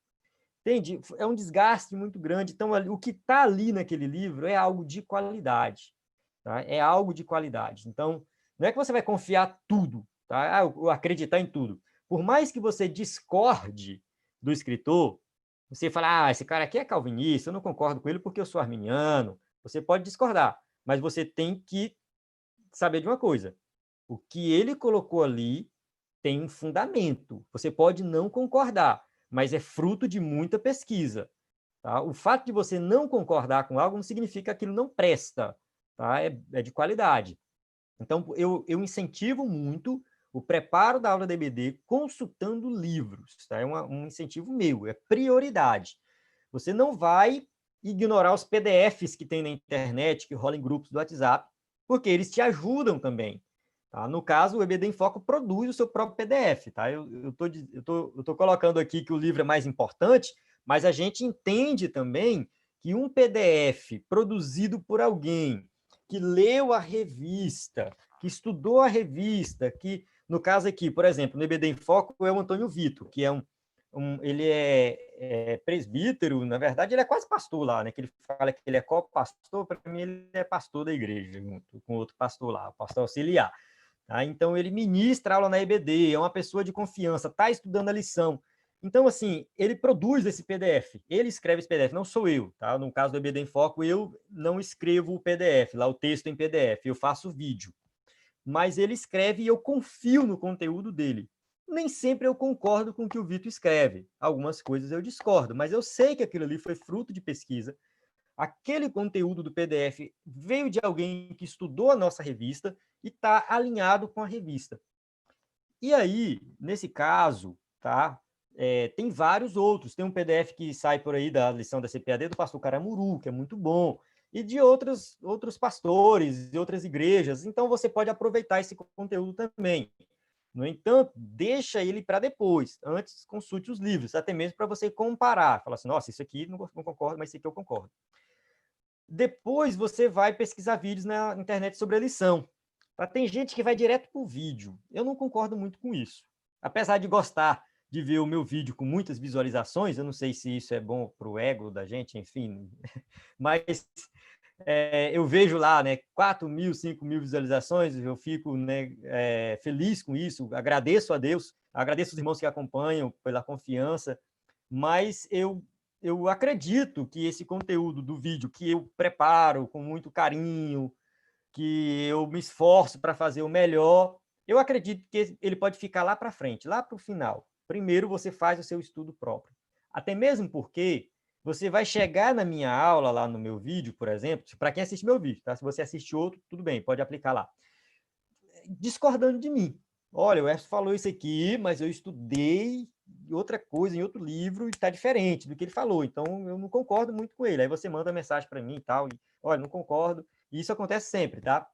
Entende? É um desgaste muito grande. Então, o que está ali naquele livro é algo de qualidade. Tá? É algo de qualidade. Então, não é que você vai confiar tudo, tá? Ou acreditar em tudo. Por mais que você discorde do escritor, você fala, esse cara aqui é calvinista, eu não concordo com ele porque eu sou arminiano. Você pode discordar, mas você tem que saber de uma coisa. O que ele colocou ali tem um fundamento. Você pode não concordar, mas é fruto de muita pesquisa. Tá? O fato de você não concordar com algo não significa que aquilo não presta, tá? É de qualidade. Então, eu incentivo muito o preparo da aula da EBD consultando livros. Tá? É um incentivo meu, é prioridade. Você não vai ignorar os PDFs que tem na internet, que rolam em grupos do WhatsApp, porque eles te ajudam também. Tá? No caso, o EBD em Foco produz o seu próprio PDF. Tá? Eu tô colocando aqui que o livro é mais importante, mas a gente entende também que um PDF produzido por alguém que leu a revista, que estudou a revista, que, no caso aqui, por exemplo, no EBD em Foco é o Antônio Vitor, que é ele é presbítero, na verdade, ele é quase pastor lá, né? Que ele fala que ele é co-pastor, para mim ele é pastor da igreja, junto com outro pastor lá, o pastor auxiliar. Tá? Então, ele ministra aula na EBD, é uma pessoa de confiança, está estudando a lição. Então, assim, ele produz esse PDF, ele escreve esse PDF, não sou eu, tá? No caso do EBD em Foco, eu não escrevo o PDF, lá o texto em PDF, eu faço vídeo. Mas ele escreve e eu confio no conteúdo dele. Nem sempre eu concordo com o que o Vitor escreve. Algumas coisas eu discordo, mas eu sei que aquilo ali foi fruto de pesquisa. Aquele conteúdo do PDF veio de alguém que estudou a nossa revista e está alinhado com a revista. E aí, nesse caso, tá? Tem vários outros. Tem um PDF que sai por aí da lição da CPAD do pastor Caramuru, que é muito bom, e de outros pastores e outras igrejas. Então, você pode aproveitar esse conteúdo também. No entanto, deixa ele para depois. Antes, consulte os livros, até mesmo para você comparar. Falar assim, nossa, isso aqui não concordo, mas isso aqui eu concordo. Depois, você vai pesquisar vídeos na internet sobre a lição. Tem gente que vai direto para o vídeo. Eu não concordo muito com isso. Apesar de gostar de ver o meu vídeo com muitas visualizações, eu não sei se isso é bom para o ego da gente, enfim, mas eu vejo lá, né, 4.000, 5.000 visualizações, eu fico, né, feliz com isso, agradeço a Deus, agradeço os irmãos que acompanham pela confiança, mas eu acredito que esse conteúdo do vídeo que eu preparo com muito carinho, que eu me esforço para fazer o melhor, eu acredito que ele pode ficar lá para frente, lá para o final. Primeiro você faz o seu estudo próprio. Até mesmo porque você vai chegar na minha aula, lá no meu vídeo, por exemplo, para quem assiste meu vídeo, tá? Se você assiste outro, tudo bem, pode aplicar lá. Discordando de mim. Olha, o Erso falou isso aqui, mas eu estudei outra coisa em outro livro e está diferente do que ele falou, então eu não concordo muito com ele. Aí você manda mensagem para mim e tal, e, olha, não concordo, e isso acontece sempre, tá?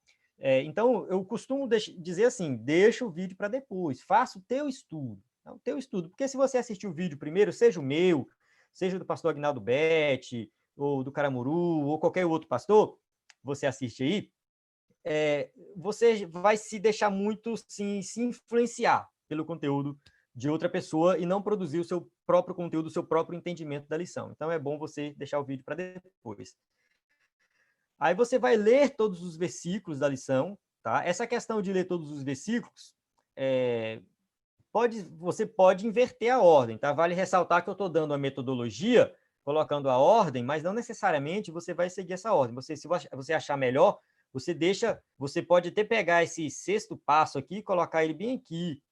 Então, eu costumo dizer assim, deixa o vídeo para depois, faça o teu estudo, tá? O teu estudo, porque se você assistir o vídeo primeiro, seja o meu, seja do pastor Agnaldo Betti, ou do Caramuru, ou qualquer outro pastor, você assiste aí, você vai se deixar muito se influenciar pelo conteúdo de outra pessoa e não produzir o seu próprio conteúdo, o seu próprio entendimento da lição. Então, é bom você deixar o vídeo para depois. Aí você vai ler todos os versículos da lição, tá? Essa questão de ler todos os versículos, você pode inverter a ordem, tá? Vale ressaltar que eu estou dando a metodologia, colocando a ordem, mas não necessariamente você vai seguir essa ordem. Se você achar melhor, você pode até pegar esse sexto passo aqui e colocar ele bem aqui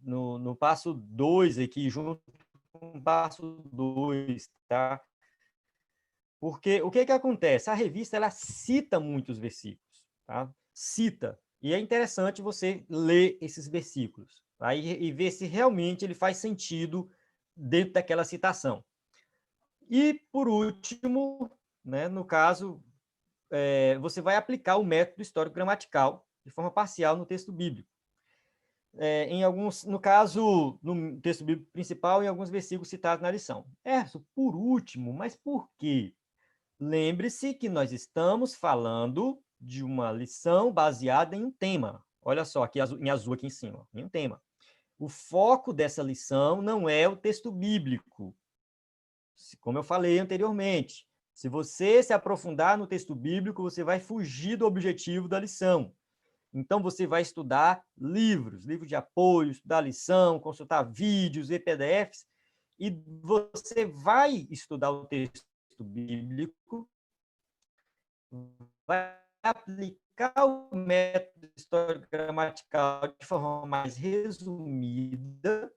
no passo 2 aqui, junto com o passo 2, tá? Porque o que acontece? A revista ela cita muitos versículos, tá? Cita. E é interessante você ler esses versículos, tá? E ver se realmente ele faz sentido dentro daquela citação. E, por último, né, no caso, você vai aplicar o método histórico-gramatical de forma parcial no texto bíblico. No caso, no texto bíblico principal, em alguns versículos citados na lição. Por último, mas por quê? Lembre-se que nós estamos falando de uma lição baseada em um tema. Olha só, aqui em azul aqui em cima, em um tema. O foco dessa lição não é o texto bíblico. Como eu falei anteriormente, se você se aprofundar no texto bíblico, você vai fugir do objetivo da lição. Então, você vai estudar livros de apoio, estudar lição, consultar vídeos e PDFs, e você vai estudar o texto bíblico, vai aplicar o método histórico-gramatical de forma mais resumida,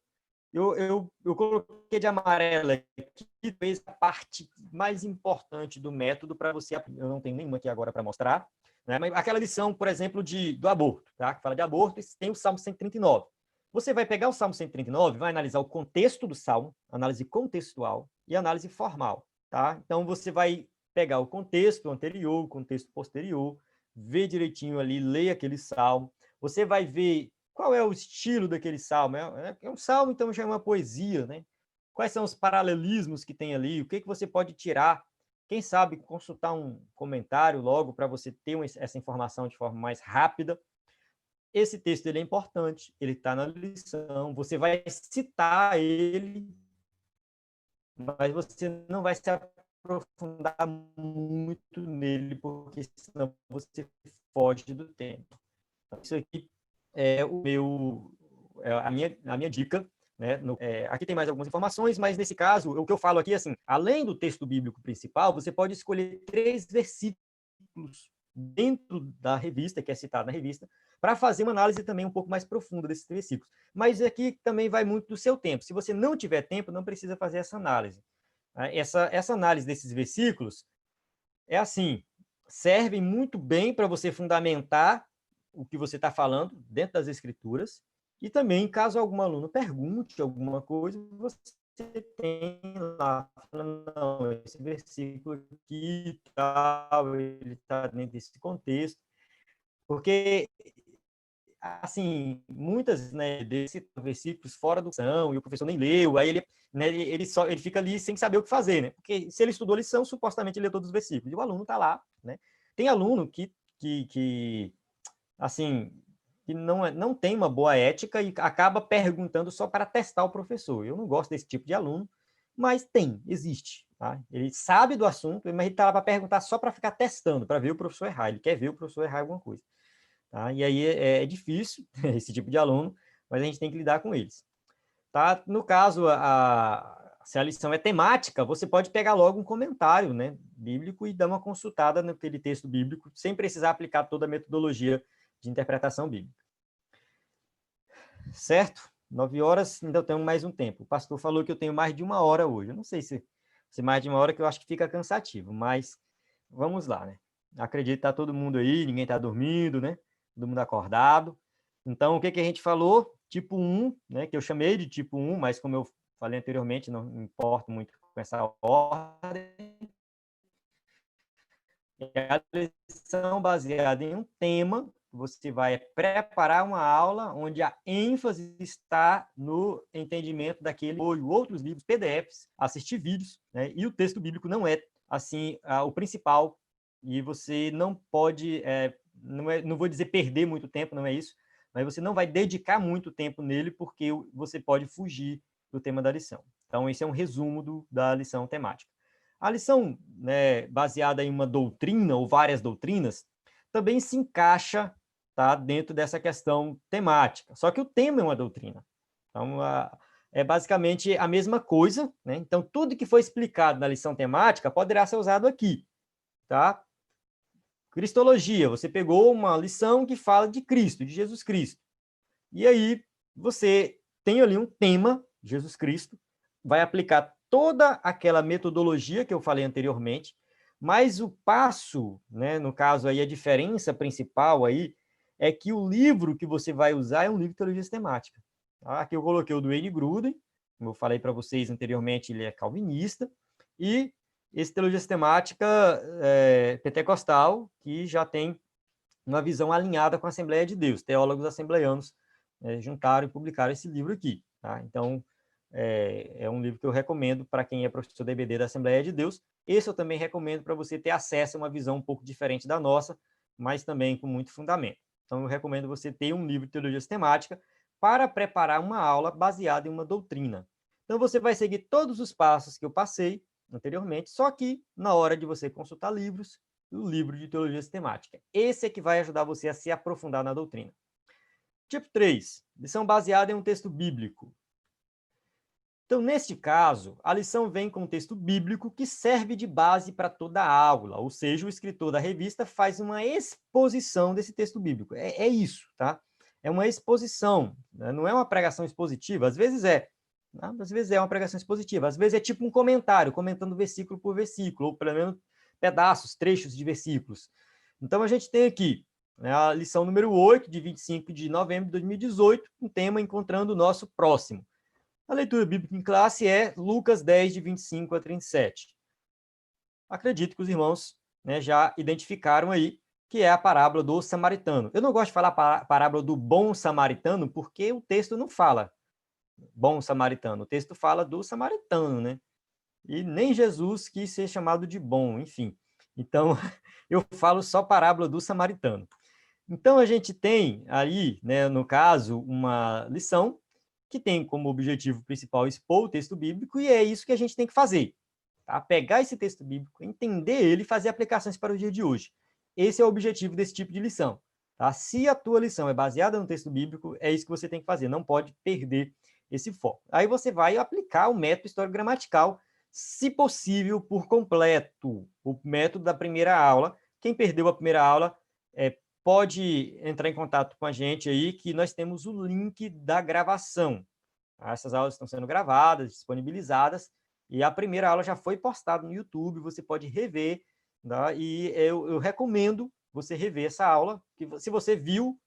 Eu coloquei de amarelo aqui, talvez a parte mais importante do método para você. Eu não tenho nenhuma aqui agora para mostrar, né? Mas aquela lição, por exemplo, do aborto, tá? Que fala de aborto, tem o Salmo 139. Você vai pegar o Salmo 139, vai analisar o contexto do Salmo, análise contextual e análise formal, tá? Então, você vai pegar o contexto anterior, o contexto posterior, ver direitinho ali, ler aquele Salmo. Você vai ver qual é o estilo daquele salmo. É um salmo, então já é uma poesia, né? Quais são os paralelismos que tem ali? O que você pode tirar? Quem sabe consultar um comentário logo para você ter essa informação de forma mais rápida. Esse texto ele é importante, ele está na lição, você vai citar ele, mas você não vai se aprofundar muito nele, porque senão você foge do tempo. Então, isso aqui é a minha dica. Né? Aqui tem mais algumas informações, mas nesse caso, o que eu falo aqui, assim, além do texto bíblico principal, você pode escolher 3 versículos dentro da revista, que é citado na revista, para fazer uma análise também um pouco mais profunda desses versículos. Mas aqui também vai muito do seu tempo. Se você não tiver tempo, não precisa fazer essa análise. Essa análise desses versículos é assim, servem muito bem para você fundamentar o que você está falando dentro das escrituras, e também, caso algum aluno pergunte alguma coisa, você tem lá, falando, não, esse versículo aqui, tal, ele está dentro desse contexto, porque, assim, muitas, né, desses versículos fora do lição, e o professor nem leu, aí ele fica ali sem saber o que fazer, né? Porque se ele estudou a lição, supostamente ele leu todos os versículos, e o aluno está lá, né? Tem aluno que assim, que não tem uma boa ética e acaba perguntando só para testar o professor. Eu não gosto desse tipo de aluno, mas existe. Tá? Ele sabe do assunto, mas ele está lá para perguntar só para ficar testando, para ver o professor errar. Ele quer ver o professor errar alguma coisa. Tá? E aí é difícil esse tipo de aluno, mas a gente tem que lidar com eles. Tá? No caso, se a lição é temática, você pode pegar logo um comentário, né, bíblico e dar uma consultada naquele texto bíblico, sem precisar aplicar toda a metodologia de interpretação bíblica. Certo? 9 horas, ainda tenho mais um tempo. O pastor falou que eu tenho mais de 1 hora hoje. Eu não sei se mais de 1 hora, que eu acho que fica cansativo, mas vamos lá, né? Acredito que está todo mundo aí, ninguém está dormindo, né? Todo mundo acordado. Então, o que a gente falou? Tipo 1, né? Que eu chamei de tipo 1, mas como eu falei anteriormente, não me importo muito com essa ordem. É a lição baseada em um tema. Você vai preparar uma aula onde a ênfase está no entendimento daquele ou outros livros, PDFs, assistir vídeos, né? E o texto bíblico não é assim o principal, e você não pode, não vou dizer perder muito tempo, não é isso, mas você não vai dedicar muito tempo nele, porque você pode fugir do tema da lição. Então, esse é um resumo da lição temática. A lição, né, baseada em uma doutrina ou várias doutrinas também se encaixa, tá, dentro dessa questão temática. Só que o tema é uma doutrina. Então, é basicamente a mesma coisa, né? Então, tudo que foi explicado na lição temática poderá ser usado aqui, tá? Cristologia, você pegou uma lição que fala de Cristo, de Jesus Cristo. E aí, você tem ali um tema, Jesus Cristo, vai aplicar toda aquela metodologia que eu falei anteriormente, mas o passo, né, no caso aí, a diferença principal aí, é que o livro que você vai usar é um livro de teologia sistemática. Tá? Aqui eu coloquei o do Wayne Grudem, como eu falei para vocês anteriormente, ele é calvinista, e esse teologia sistemática pentecostal, que já tem uma visão alinhada com a Assembleia de Deus. Teólogos assembleianos juntaram e publicaram esse livro aqui. Tá? Então, é um livro que eu recomendo para quem é professor da EBD da Assembleia de Deus. Esse eu também recomendo para você ter acesso a uma visão um pouco diferente da nossa, mas também com muito fundamento. Então, eu recomendo você ter um livro de teologia sistemática para preparar uma aula baseada em uma doutrina. Então, você vai seguir todos os passos que eu passei anteriormente, só que na hora de você consultar livros, o livro de teologia sistemática. Esse é que vai ajudar você a se aprofundar na doutrina. Tipo 3, lição baseada em um texto bíblico. Então, neste caso, a lição vem com um texto bíblico que serve de base para toda a aula, ou seja, o escritor da revista faz uma exposição desse texto bíblico. É isso, tá? É uma exposição, né? Não é uma pregação expositiva, às vezes é, Né? Às vezes é uma pregação expositiva, às vezes é tipo um comentário, comentando versículo por versículo, ou pelo menos pedaços, trechos de versículos. Então, a gente tem aqui, né, a lição número 8, de 25 de novembro de 2018, um tema Encontrando o Nosso Próximo. A leitura bíblica em classe é Lucas 10, de 25 a 37. Acredito que os irmãos, né, já identificaram aí que é a parábola do samaritano. Eu não gosto de falar parábola do bom samaritano, porque o texto não fala bom samaritano, o texto fala do samaritano, né? E nem Jesus quis ser chamado de bom, enfim. Então, eu falo só parábola do samaritano. Então, a gente tem aí, né, no caso, uma lição que tem como objetivo principal expor o texto bíblico, e é isso que a gente tem que fazer. Tá? Pegar esse texto bíblico, entender ele e fazer aplicações para o dia de hoje. Esse é o objetivo desse tipo de lição. Tá? Se a tua lição é baseada no texto bíblico, é isso que você tem que fazer, não pode perder esse foco. Aí você vai aplicar o método histórico-gramatical, se possível, por completo. O método da primeira aula. Quem perdeu a primeira aula, pode entrar em contato com a gente aí, que nós temos o link da gravação. Essas aulas estão sendo gravadas, disponibilizadas, e a primeira aula já foi postada no YouTube, você pode rever, tá? E eu recomendo você rever essa aula, que se você viu,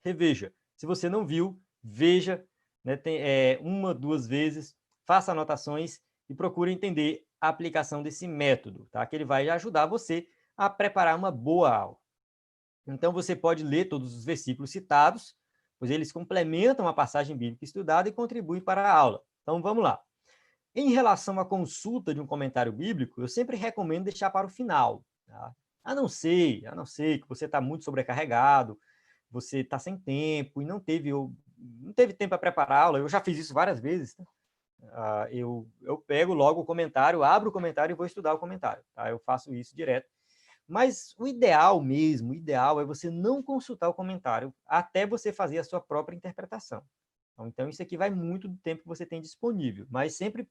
reveja. Se você não viu, veja, né? Tem, uma, duas vezes, faça anotações e procure entender a aplicação desse método, tá? Que ele vai ajudar você a preparar uma boa aula. Então, você pode ler todos os versículos citados, pois eles complementam a passagem bíblica estudada e contribuem para a aula. Então, vamos lá. Em relação à consulta de um comentário bíblico, eu sempre recomendo deixar para o final. Tá? A não ser que você está muito sobrecarregado, você está sem tempo e não teve tempo para preparar a aula. Eu já fiz isso várias vezes. Tá? Eu pego logo o comentário, abro o comentário e vou estudar o comentário. Tá? Eu faço isso direto. Mas o ideal mesmo, o ideal é você não consultar o comentário até você fazer a sua própria interpretação. Então, isso aqui vai muito do tempo que você tem disponível, mas sempre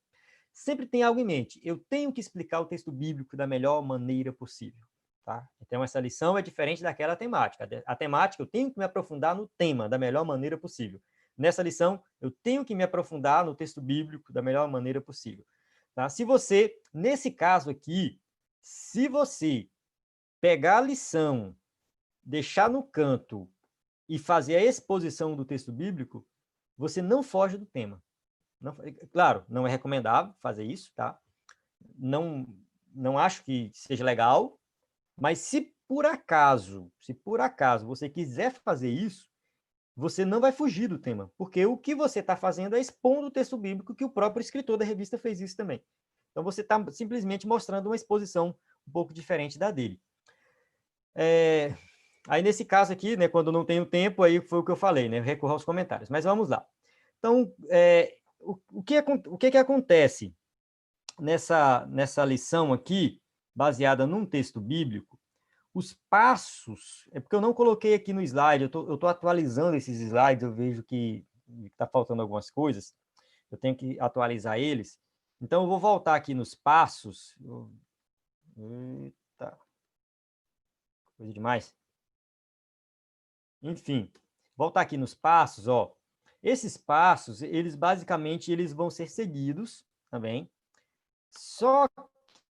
tem algo em mente. Eu tenho que explicar o texto bíblico da melhor maneira possível. Tá? Então, essa lição é diferente daquela temática. A temática, eu tenho que me aprofundar no tema da melhor maneira possível. Nessa lição, eu tenho que me aprofundar no texto bíblico da melhor maneira possível. Tá? Se você, nesse caso aqui, se você pegar a lição, deixar no canto e fazer a exposição do texto bíblico, você não foge do tema. Não, claro, não é recomendável fazer isso, tá? Não acho que seja legal, mas se por acaso você quiser fazer isso, você não vai fugir do tema, porque o que você está fazendo é expondo o texto bíblico, que o próprio escritor da revista fez isso também. Então, você está simplesmente mostrando uma exposição um pouco diferente da dele. Aí, nesse caso aqui, né, quando não tenho tempo, aí foi o que eu falei, né, recorro aos comentários. Mas vamos lá. Então, o que acontece nessa lição aqui, baseada num texto bíblico? Os passos, é porque eu não coloquei aqui no slide, eu estou atualizando esses slides, eu vejo que está faltando algumas coisas, eu tenho que atualizar eles. Então, eu vou voltar aqui nos passos. Eita, coisa demais. Enfim, voltar aqui nos passos, ó. Esses passos, eles basicamente eles vão ser seguidos também. Só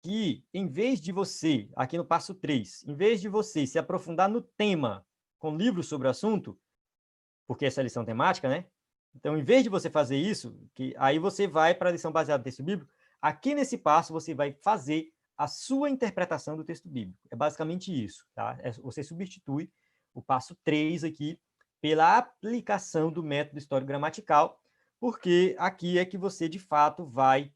que, em vez de você, aqui no passo 3, em vez de você se aprofundar no tema com livros sobre o assunto, porque essa é a lição temática, né? Então, em vez de você fazer isso, que aí você vai para a lição baseada no texto bíblico, aqui nesse passo você vai fazer a sua interpretação do texto bíblico. É basicamente isso, tá? Você substitui o passo 3 aqui pela aplicação do método histórico-gramatical, porque aqui é que você, de fato, vai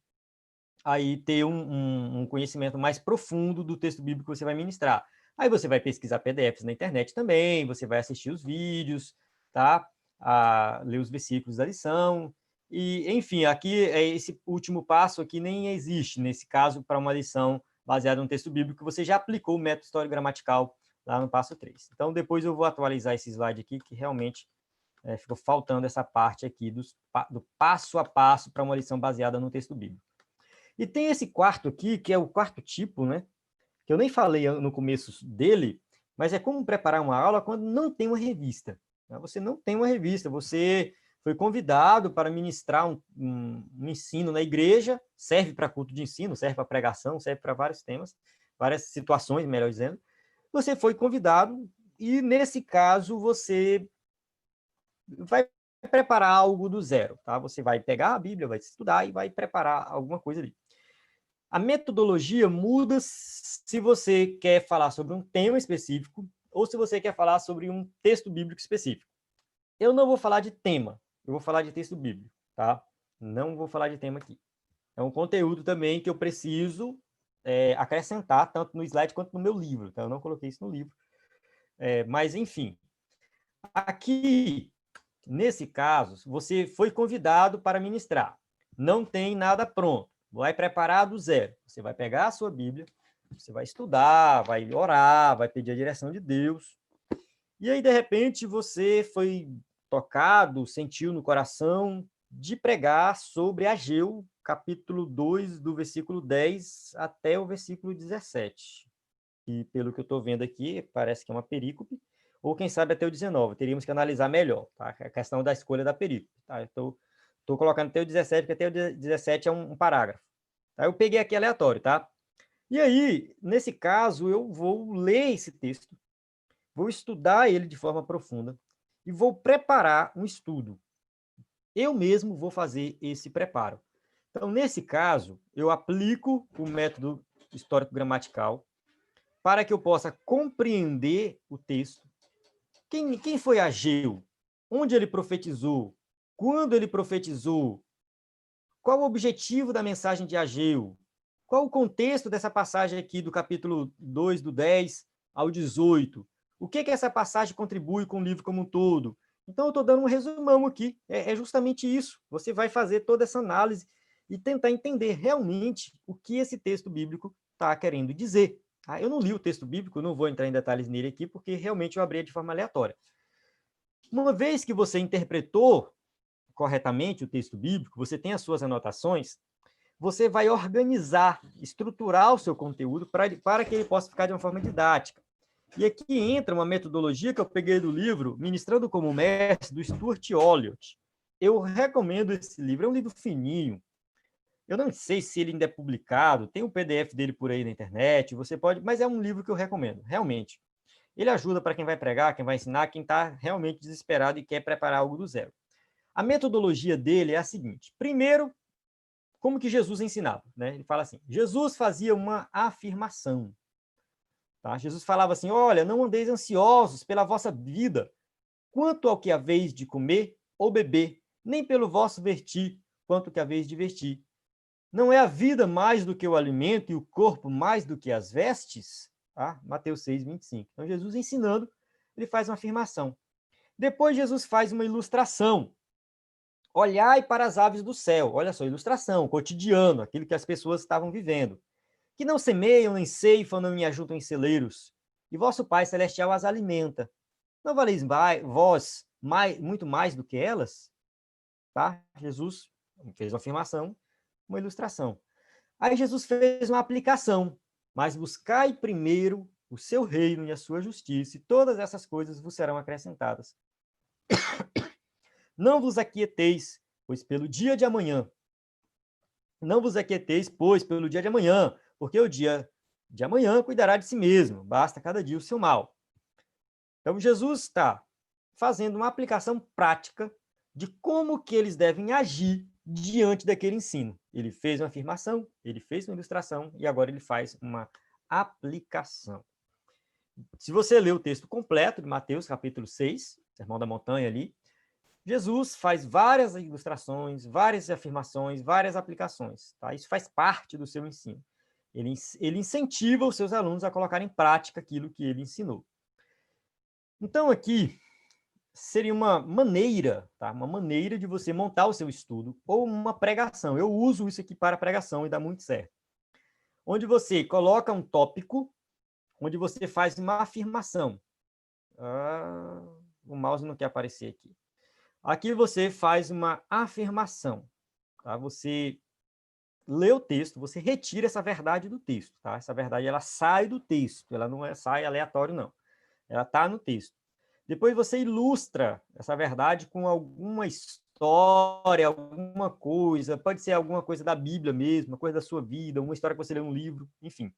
aí ter um conhecimento mais profundo do texto bíblico que você vai ministrar. Aí você vai pesquisar PDFs na internet também, você vai assistir os vídeos, tá? Ler os versículos da lição. E, enfim, aqui esse último passo aqui nem existe, nesse caso, para uma lição baseada no texto bíblico, que você já aplicou o método histórico-gramatical lá no passo 3. Então, depois eu vou atualizar esse slide aqui, que realmente ficou faltando essa parte aqui do passo a passo para uma lição baseada no texto bíblico. E tem esse quarto aqui, que é o quarto tipo, né? Que eu nem falei no começo dele, mas é como preparar uma aula quando não tem uma revista. Você não tem uma revista, você foi convidado para ministrar um ensino na igreja, serve para culto de ensino, serve para pregação, serve para vários temas, várias situações, melhor dizendo. Você foi convidado e, nesse caso, você vai preparar algo do zero, tá? Você vai pegar a Bíblia, vai estudar e vai preparar alguma coisa ali. A metodologia muda se você quer falar sobre um tema específico ou se você quer falar sobre um texto bíblico específico. Eu não vou falar de tema, eu vou falar de texto bíblico, tá? Não vou falar de tema aqui. É um conteúdo também que eu preciso acrescentar, tanto no slide quanto no meu livro, tá? Eu não coloquei isso no livro. Mas, enfim, aqui, nesse caso, você foi convidado para ministrar. Não tem nada pronto. Vai preparar do zero. Você vai pegar a sua Bíblia, você vai estudar, vai orar, vai pedir a direção de Deus. E aí, de repente, você foi tocado, sentiu no coração de pregar sobre Ageu, capítulo 2, do versículo 10 até o versículo 17. E, pelo que eu estou vendo aqui, parece que é uma perícope, ou quem sabe até o 19. Teríamos que analisar melhor, tá? A questão da escolha da perícope. Tá? Estou colocando até o 17, porque até o 17 é um parágrafo. Tá? Eu peguei aqui aleatório, tá? E aí, nesse caso, eu vou ler esse texto, vou estudar ele de forma profunda e vou preparar um estudo. Eu mesmo vou fazer esse preparo. Então, nesse caso, eu aplico o método histórico-gramatical para que eu possa compreender o texto. Quem foi Ageu? Onde ele profetizou? Quando ele profetizou? Qual o objetivo da mensagem de Ageu? Qual o contexto dessa passagem aqui do capítulo 2, do 10 ao 18? O que essa passagem contribui com o livro como um todo? Então, eu estou dando um resumão aqui. É justamente isso. Você vai fazer toda essa análise e tentar entender realmente o que esse texto bíblico está querendo dizer. Eu não li o texto bíblico, não vou entrar em detalhes nele aqui, porque realmente eu abri de forma aleatória. Uma vez que você interpretou corretamente o texto bíblico, você tem as suas anotações, você vai organizar, estruturar o seu conteúdo para que ele possa ficar de uma forma didática. E aqui entra uma metodologia que eu peguei do livro Ministrando como Mestre, do Stuart Olliott. Eu recomendo esse livro, é um livro fininho. Eu não sei se ele ainda é publicado, tem um PDF dele por aí na internet, você pode, mas é um livro que eu recomendo, realmente. Ele ajuda para quem vai pregar, quem vai ensinar, quem está realmente desesperado e quer preparar algo do zero. A metodologia dele é a seguinte. Primeiro, como que Jesus ensinava? Né? Ele fala assim, Jesus fazia uma afirmação. Tá? Jesus falava assim, olha, não andeis ansiosos pela vossa vida, quanto ao que haveis de comer ou beber, nem pelo vosso vestir, quanto ao que haveis de vestir. Não é a vida mais do que o alimento e o corpo mais do que as vestes? Tá? Mateus 6, 25. Então, Jesus ensinando, ele faz uma afirmação. Depois, Jesus faz uma ilustração. Olhai para as aves do céu. Olha só, ilustração, cotidiano, aquilo que as pessoas estavam vivendo. Que não semeiam, nem ceifam, nem ajuntam em celeiros. E vosso Pai Celestial as alimenta. Não valeis vós muito mais do que elas? Tá? Jesus fez uma afirmação, uma ilustração. Aí Jesus fez uma aplicação. Mas buscai primeiro o seu reino e a sua justiça, e todas essas coisas vos serão acrescentadas. Não vos aquieteis, pois pelo dia de amanhã. Não vos aquieteis, pois, pelo dia de amanhã, porque o dia de amanhã cuidará de si mesmo, basta cada dia o seu mal. Então, Jesus está fazendo uma aplicação prática de como que eles devem agir diante daquele ensino. Ele fez uma afirmação, ele fez uma ilustração e agora ele faz uma aplicação. Se você ler o texto completo de Mateus, capítulo 6, Sermão da Montanha ali, Jesus faz várias ilustrações, várias afirmações, várias aplicações. Tá? Isso faz parte do seu ensino. Ele incentiva os seus alunos a colocar em prática aquilo que ele ensinou. Então, aqui seria uma maneira, tá? Uma maneira de você montar o seu estudo ou uma pregação. Eu uso isso aqui para pregação e dá muito certo. Onde você coloca um tópico, onde você faz uma afirmação. O mouse não quer aparecer aqui. Aqui você faz uma afirmação. Tá? Você lê o texto, você retira essa verdade do texto. Tá? Essa verdade ela sai do texto, ela não sai aleatório, não. Ela está no texto. Depois você ilustra essa verdade com alguma história, alguma coisa, pode ser alguma coisa da Bíblia mesmo, uma coisa da sua vida, uma história que você leu num livro, enfim.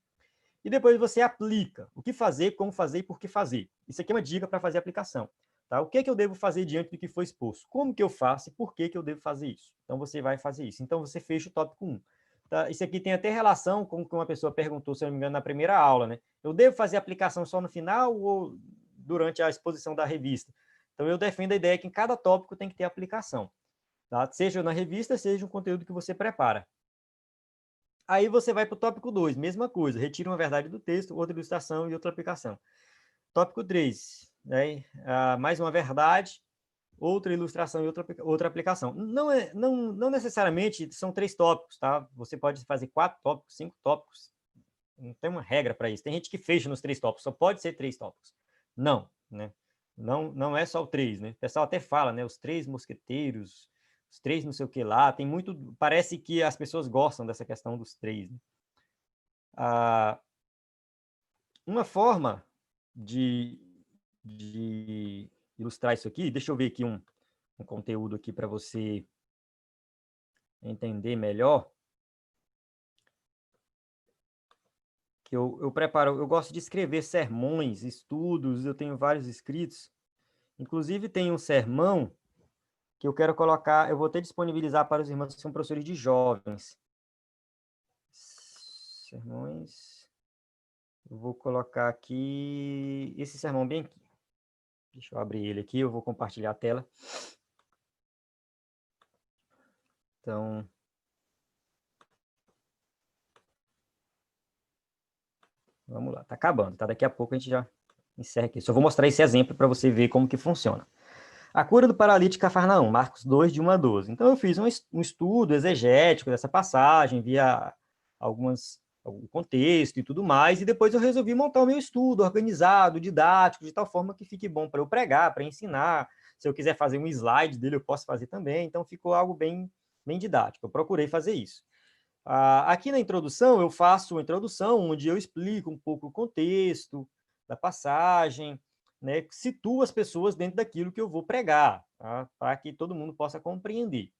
E depois você aplica o que fazer, como fazer e por que fazer. Isso aqui é uma dica para fazer a aplicação. Tá? O que é que eu devo fazer diante do que foi exposto? Como que eu faço e por que que eu devo fazer isso? Então, você vai fazer isso. Então, você fecha o tópico 1. Tá? Isso aqui tem até relação com o que uma pessoa perguntou, se eu não me engano, na primeira aula. Né? Eu devo fazer a aplicação só no final ou durante a exposição da revista? Então, eu defendo a ideia que em cada tópico tem que ter aplicação. Tá? Seja na revista, seja um conteúdo que você prepara. Aí você vai para o tópico 2, mesma coisa, retira uma verdade do texto, outra ilustração e outra aplicação. Tópico 3, né? Mais uma verdade, outra ilustração e outra aplicação. Não necessariamente são 3 tópicos, tá? Você pode fazer 4 tópicos, 5 tópicos, não tem uma regra para isso. Tem gente que fecha nos 3 tópicos, só pode ser 3 tópicos. Não, né? Não é só o 3, né? O pessoal até fala, né? Os 3 mosqueteiros, os 3 não sei o que lá, tem muito... Parece que as pessoas gostam dessa questão dos 3, né? Uma forma de ilustrar isso aqui, deixa eu ver aqui um conteúdo aqui para você entender melhor, que eu preparo, eu gosto de escrever sermões, estudos, eu tenho vários escritos, inclusive tem um sermão que eu quero colocar, eu vou ter disponibilizar para os irmãos que são professores de jovens. Sermões, eu vou colocar aqui, esse sermão bem aqui. Deixa eu abrir ele aqui, eu vou compartilhar a tela. Então, vamos lá, tá acabando, tá? Daqui a pouco a gente já encerra aqui. Só vou mostrar esse exemplo para você ver como que funciona. A cura do paralítico em Cafarnaum, Marcos 2, de 1 a 12. Então, eu fiz um estudo exegético dessa passagem, via algum contexto e tudo mais, e depois eu resolvi montar o meu estudo organizado, didático, de tal forma que fique bom para eu pregar, para ensinar. Se eu quiser fazer um slide dele, eu posso fazer também. Então, ficou algo bem didático. Eu procurei fazer isso. Aqui na introdução, eu faço uma introdução onde eu explico um pouco o contexto da passagem, né, situo as pessoas dentro daquilo que eu vou pregar, tá? Para que todo mundo possa compreender.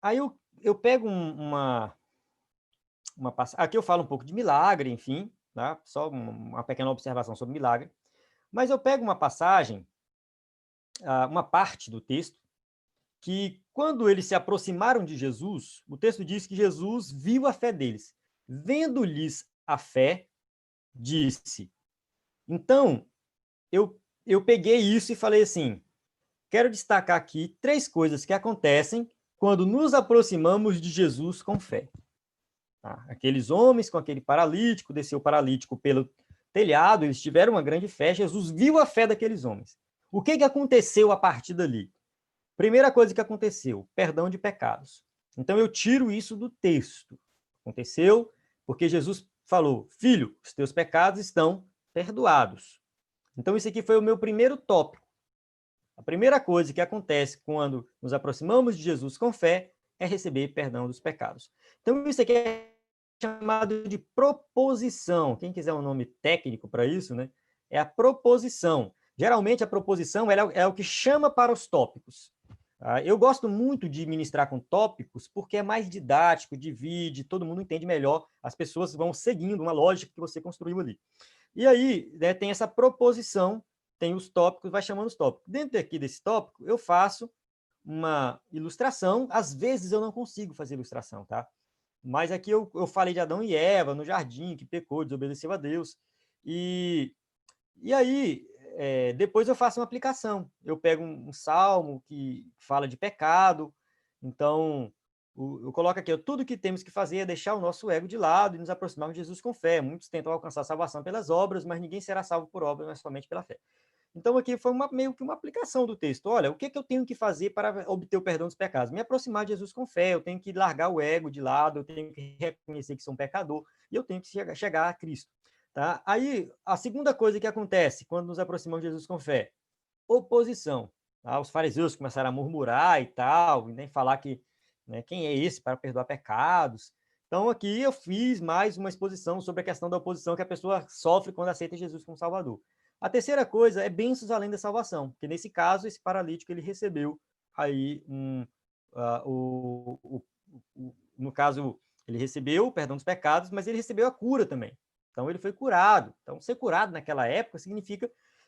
Aí eu pego uma passagem. Aqui eu falo um pouco de milagre, enfim, tá? Só uma pequena observação sobre milagre. Mas eu pego uma passagem, uma parte do texto, que quando eles se aproximaram de Jesus, o texto diz que Jesus viu a fé deles. Vendo-lhes a fé, disse. Então, eu peguei isso e falei assim, quero destacar aqui 3 coisas que acontecem quando nos aproximamos de Jesus com fé. Tá? Aqueles homens com aquele paralítico, desceu o paralítico pelo telhado, eles tiveram uma grande fé, Jesus viu a fé daqueles homens. O que aconteceu a partir dali? Primeira coisa que aconteceu, perdão de pecados. Então eu tiro isso do texto. Aconteceu porque Jesus falou, filho, os teus pecados estão perdoados. Então isso aqui foi o meu primeiro tópico. A primeira coisa que acontece quando nos aproximamos de Jesus com fé é receber perdão dos pecados. Então isso aqui é chamado de proposição. Quem quiser um nome técnico para isso, né? É a proposição. Geralmente a proposição é o que chama para os tópicos. Eu gosto muito de ministrar com tópicos porque é mais didático, divide, todo mundo entende melhor, as pessoas vão seguindo uma lógica que você construiu ali. E aí, né, tem essa proposição, tem os tópicos, vai chamando os tópicos. Dentro aqui desse tópico, eu faço uma ilustração, às vezes eu não consigo fazer ilustração, tá? Mas aqui eu falei de Adão e Eva no jardim, que pecou, desobedeceu a Deus, e aí, depois eu faço uma aplicação. Eu pego um salmo que fala de pecado, então eu coloco aqui, tudo que temos que fazer é deixar o nosso ego de lado e nos aproximar de Jesus com fé. Muitos tentam alcançar a salvação pelas obras, mas ninguém será salvo por obras, mas somente pela fé. Então aqui foi meio que uma aplicação do texto. Olha, o que eu tenho que fazer para obter o perdão dos pecados? Me aproximar de Jesus com fé, eu tenho que largar o ego de lado, eu tenho que reconhecer que sou um pecador, e eu tenho que chegar a Cristo. Tá? Aí, a segunda coisa que acontece quando nos aproximamos de Jesus com fé, oposição. Tá? Os fariseus começaram a murmurar e tal, e nem falar que, né, quem é esse para perdoar pecados. Então, aqui eu fiz mais uma exposição sobre a questão da oposição que a pessoa sofre quando aceita Jesus como Salvador. A terceira coisa é bênçãos além da salvação, porque nesse caso, esse paralítico ele recebeu aí no caso, ele recebeu o perdão dos pecados, mas ele recebeu a cura também. Então, ele foi curado. Então, ser curado naquela época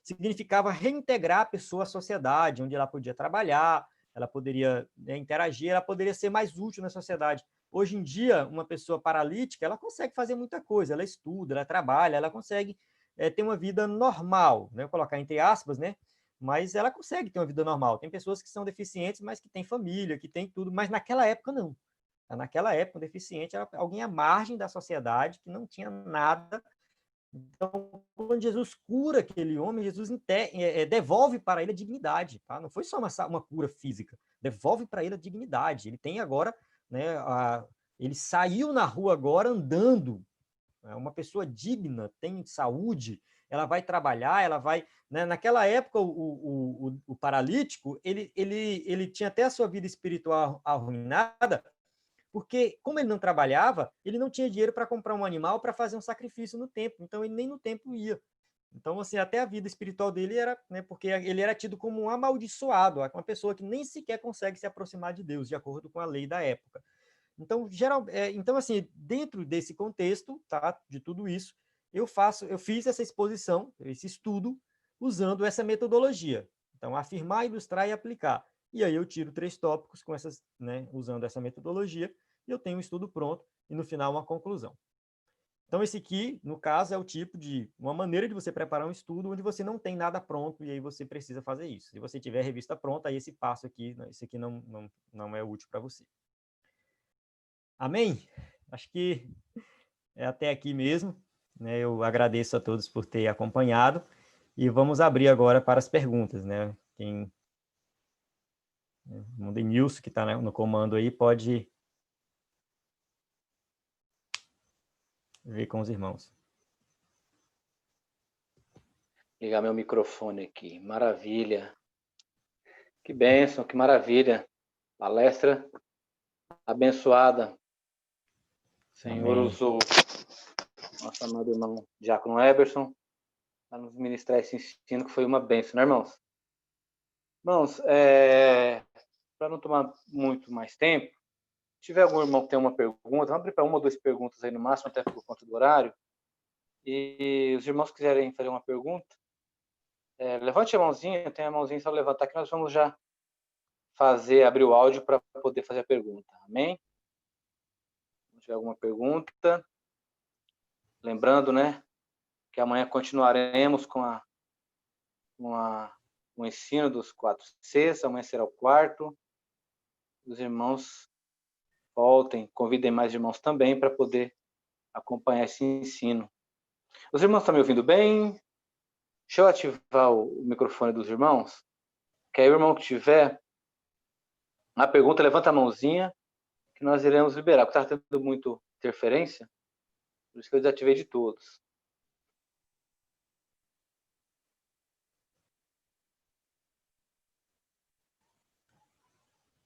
significava reintegrar a pessoa à sociedade, onde ela podia trabalhar, ela poderia, né, interagir, ela poderia ser mais útil na sociedade. Hoje em dia, uma pessoa paralítica, ela consegue fazer muita coisa, ela estuda, ela trabalha, ela consegue ter uma vida normal, né? Vou colocar entre aspas, né? Mas ela consegue ter uma vida normal. Tem pessoas que são deficientes, mas que têm família, que têm tudo, mas naquela época não. Naquela época, o deficiente era alguém à margem da sociedade, que não tinha nada. Então, quando Jesus cura aquele homem, Jesus devolve para ele a dignidade. Tá? Não foi só uma cura física, devolve para ele a dignidade. Ele tem agora, né, ele saiu na rua agora andando. É uma pessoa digna, tem saúde, ela vai trabalhar, ela vai... Né? Naquela época, o paralítico, ele tinha até a sua vida espiritual arruinada, porque, como ele não trabalhava, ele não tinha dinheiro para comprar um animal para fazer um sacrifício no templo, então ele nem no templo ia. Então, assim, até a vida espiritual dele era, né, porque ele era tido como um amaldiçoado, uma pessoa que nem sequer consegue se aproximar de Deus, de acordo com a lei da época. Então, então assim, dentro desse contexto, tá, de tudo isso, eu fiz essa exposição, esse estudo, usando essa metodologia. Então, afirmar, ilustrar e aplicar. E aí eu tiro 3 tópicos com essas, né, usando essa metodologia, e eu tenho um estudo pronto e no final uma conclusão. Então, esse aqui, no caso, é o tipo de uma maneira de você preparar um estudo onde você não tem nada pronto e aí você precisa fazer isso. Se você tiver a revista pronta, aí esse passo aqui, esse aqui não é útil para você. Amém? Acho que é até aqui mesmo. Né? Eu agradeço a todos por ter acompanhado e vamos abrir agora para as perguntas. Né? O Denilson, que está no comando aí, pode ver com os irmãos. Ligar meu microfone aqui. Maravilha. Que bênção, que maravilha. Palestra abençoada. O Senhor Amém. usou nosso amado irmão Diácono Eberson para nos ministrar esse ensino, que foi uma bênção, né, irmãos? Irmãos, para não tomar muito mais tempo, se tiver algum irmão que tem uma pergunta, vamos abrir para 1 ou 2 perguntas aí no máximo, até por conta do horário. E os irmãos que quiserem fazer uma pergunta, levante a mãozinha, tem a mãozinha só levantar que nós vamos já abrir o áudio para poder fazer a pergunta. Amém? Se tiver alguma pergunta, lembrando, né, que amanhã continuaremos com o ensino dos 4 Cs, amanhã será o 4º. Os irmãos voltem, convidem mais irmãos também para poder acompanhar esse ensino. Os irmãos estão me ouvindo bem? Deixa eu ativar o microfone dos irmãos, que aí o irmão que tiver uma pergunta, levanta a mãozinha, que nós iremos liberar, porque está tendo muita interferência, por isso que eu desativei de todos.